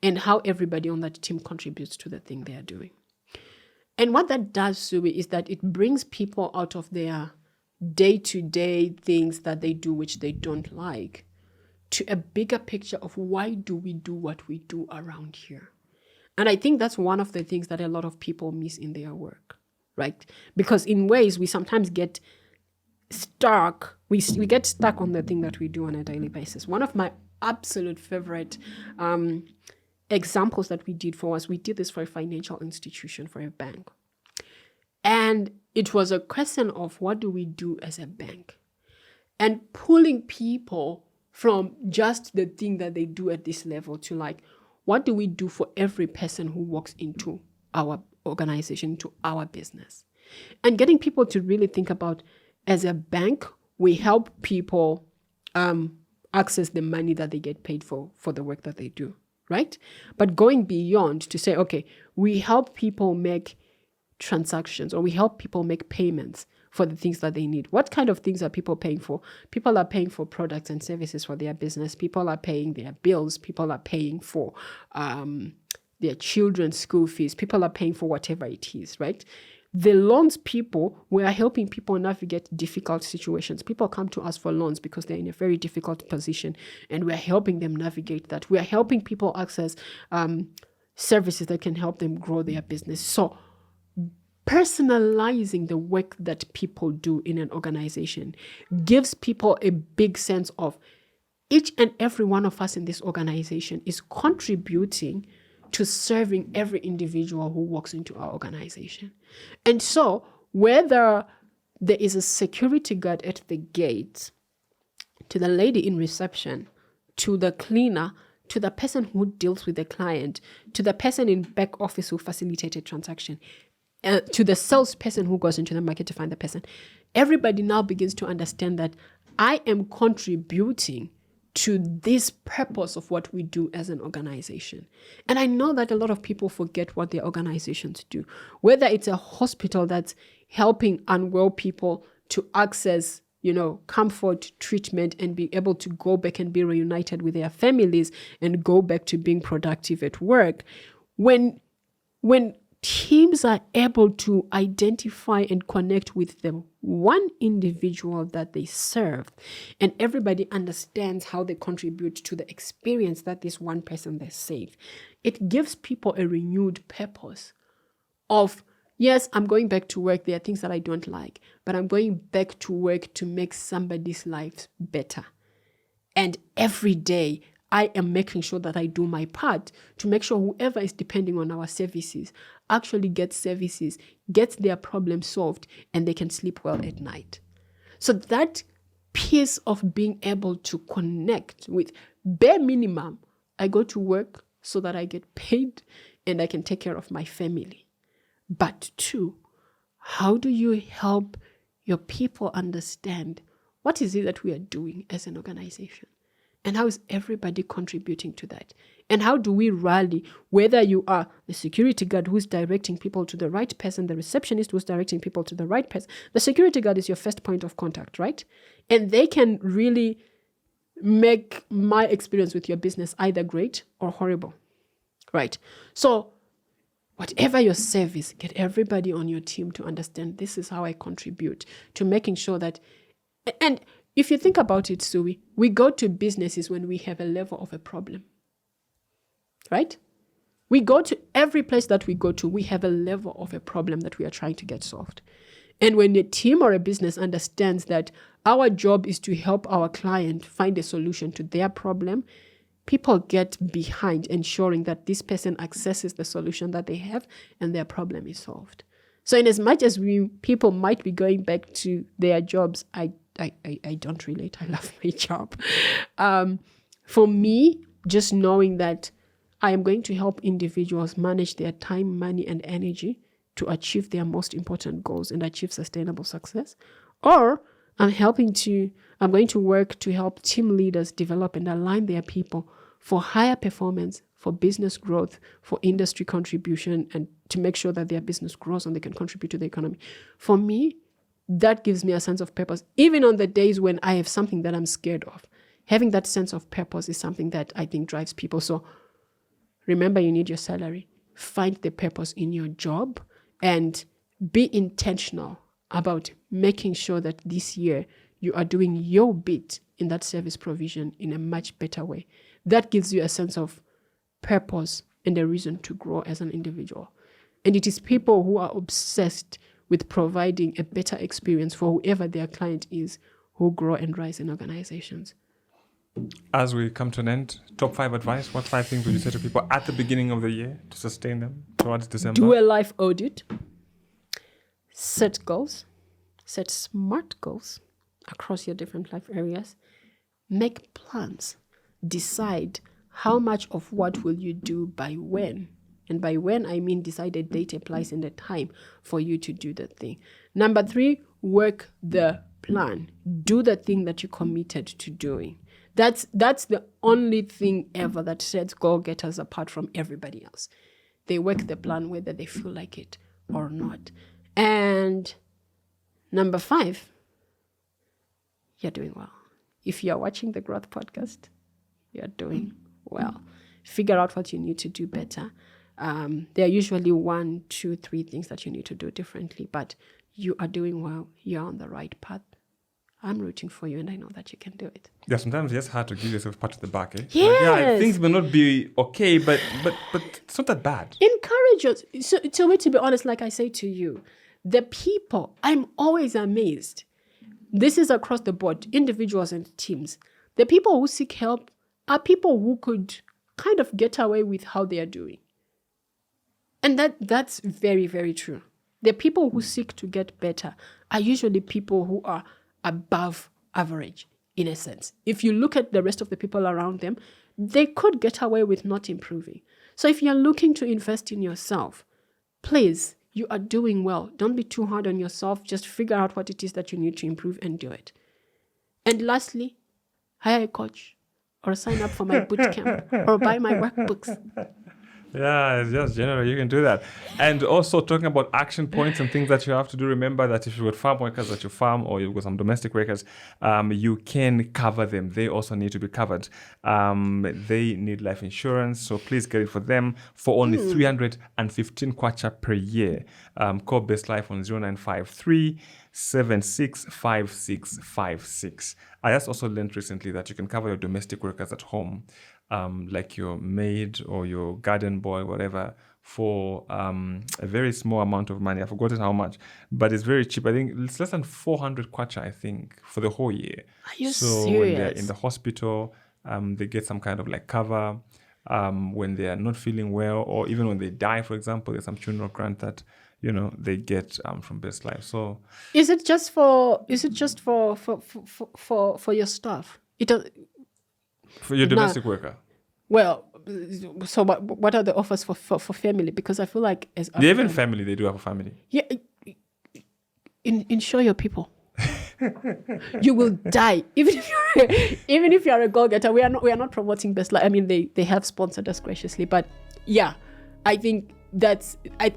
and how everybody on that team contributes to the thing they are doing. And what that does, Subi, is that it brings people out of their day-to-day things that they do which they don't like to a bigger picture of why do we do what we do around here. And I think that's one of the things that a lot of people miss in their work, right? Because in ways we sometimes get stuck, we get stuck on the thing that we do on a daily basis. One of my absolute favorite examples that we did this for a financial institution, for a bank. And it was a question of what do we do as a bank? And pulling people from just the thing that they do at this level to like, what do we do for every person who walks into our organization, into our business? And getting people to really think about, as a bank, we help people access the money that they get paid for the work that they do. Right? But going beyond to say, okay, we help people make transactions, or we help people make payments for the things that they need. What kind of things are people paying for? People are paying for products and services for their business. People are paying their bills. People are paying for their children's school fees. People are paying for whatever it is, right? The loans people, we are helping people navigate difficult situations. People come to us for loans because they're in a very difficult position, and we're helping them navigate that. We are helping people access services that can help them grow their business. So personalizing the work that people do in an organization gives people a big sense of each and every one of us in this organization is contributing to serving every individual who walks into our organization. And so whether there is a security guard at the gate, to the lady in reception, to the cleaner, to the person who deals with the client, to the person in back office who facilitated transaction, to the salesperson who goes into the market to find the person, everybody now begins to understand that I am contributing to this purpose of what we do as an organization. And I know that a lot of people forget what their organizations do. Whether it's a hospital that's helping unwell people to access, comfort, treatment, and be able to go back and be reunited with their families and go back to being productive at work. When teams are able to identify and connect with the one individual that they serve, and everybody understands how they contribute to the experience that this one person they save, it gives people a renewed purpose of, yes, I'm going back to work. There are things that I don't like, but I'm going back to work to make somebody's life better. And every day, I am making sure that I do my part to make sure whoever is depending on our services actually gets services, gets their problem solved, and they can sleep well at night. So that piece of being able to connect with bare minimum, I go to work so that I get paid and I can take care of my family. But two, how do you help your people understand what is it that we are doing as an organization? And how is everybody contributing to that? And how do we rally, whether you are the security guard who's directing people to the right person, the receptionist who's directing people to the right person. The security guard is your first point of contact, right? And they can really make my experience with your business either great or horrible, right? So whatever your service, get everybody on your team to understand this is how I contribute to making sure that, and if you think about it, Sui, we go to businesses when we have a level of a problem, right? We go to every place that we go to, we have a level of a problem that we are trying to get solved. And when a team or a business understands that our job is to help our client find a solution to their problem, people get behind ensuring that this person accesses the solution that they have and their problem is solved. So in as much as people might be going back to their jobs, I don't relate. I love my job. For me, just knowing that I am going to help individuals manage their time, money, and energy to achieve their most important goals and achieve sustainable success, or I'm going to work to help team leaders develop and align their people for higher performance, for business growth, for industry contribution, and to make sure that their business grows and they can contribute to the economy. For me, that gives me a sense of purpose. Even on the days when I have something that I'm scared of, having that sense of purpose is something that I think drives people. So remember, you need your salary. Find the purpose in your job and be intentional about making sure that this year you are doing your bit in that service provision in a much better way. That gives you a sense of purpose and a reason to grow as an individual. And it is people who are obsessed with providing a better experience for whoever their client is who grow and rise in organizations. As we come to an end, top 5 advice. What 5 things would you say to people at the beginning of the year to sustain them towards December? Do a life audit. Set goals. Set smart goals across your different life areas. Make plans. Decide how much of what will you do by when. And by when, I mean decide a date, a place, and a time for you to do the thing. Number 3, work the plan. Do the thing that you committed to doing. That's the only thing ever that sets goal-getters apart from everybody else. They work the plan whether they feel like it or not. And number 5, you're doing well. If you're watching the Growth Podcast, you're doing well. Figure out what you need to do better. There are usually 1, 2, 3 things that you need to do differently, but you are doing well. You're on the right path. I'm rooting for you, and I know that you can do it. Yeah, sometimes it's hard to give yourself a pat on the back. Eh? Yes. Like, yeah, things may not be okay, but it's not that bad. Encourage us. So to be honest, like I say to you, the people, I'm always amazed. This is across the board, individuals and teams. The people who seek help are people who could kind of get away with how they are doing. And that's very, very true. The people who seek to get better are usually people who are above average, in a sense. If you look at the rest of the people around them, they could get away with not improving. So if you're looking to invest in yourself, please, you are doing well. Don't be too hard on yourself. Just figure out what it is that you need to improve and do it. And lastly, hire a coach or sign up for my boot camp or buy my workbooks. Yeah, it's just general. You can do that. And also talking about action points and things that you have to do. Remember that if you've got farm workers at your farm or you've got some domestic workers, you can cover them. They also need to be covered. They need life insurance, so please get it for them for only 315 kwacha per year. Call Best Life on 0953 765656. I just also learned recently that you can cover your domestic workers at home, like your maid or your garden boy, whatever, for a very small amount of money. I've forgotten how much, but it's very cheap. I think it's less than 400 kwacha, I think, for the whole year. Are you so serious? When they're in the hospital, they get some kind of like cover. When they are not feeling well, or even when they die, for example, there's some funeral grant that they get from Best Life. So Is it just for your staff? It does. For your domestic worker, Well, so what are the offers for family? Because I feel like as even family, they do have a family. Yeah, insure your people. You will die even if you're a goal-getter. We are not promoting Best Life. I mean, they have sponsored us graciously, but yeah, I think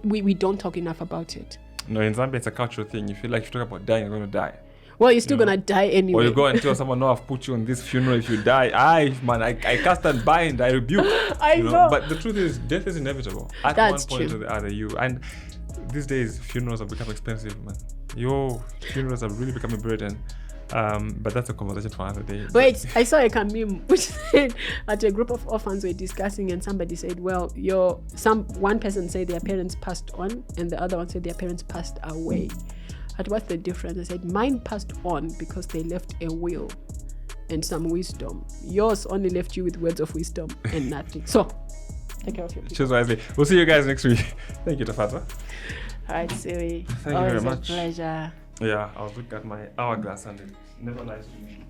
we don't talk enough about it. No, in Zambia, it's a cultural thing. You feel like if you talk about dying, you're going to die. Well, you're still gonna die anyway. Or you go and tell someone, no, I've put you on this funeral. If you die, I can't stand by and I rebuke. I know. But the truth is, death is inevitable. At That's one point true. or the other, and these days, funerals have become expensive, man. Your funerals have really become a burden. But that's a conversation for another day. Wait, I saw a meme which said at a group of orphans were discussing, and somebody said, well, one person said their parents passed on, and the other one said their parents passed away. But what's the difference? I said, mine passed on because they left a will and some wisdom. Yours only left you with words of wisdom and nothing. So, take care of your people. Choose wisely. We'll see you guys next week. Thank you, Tafadzwa. All right, Siri. Thank you very much. Always a pleasure. Yeah, I was looking at my hourglass and it never lies to me.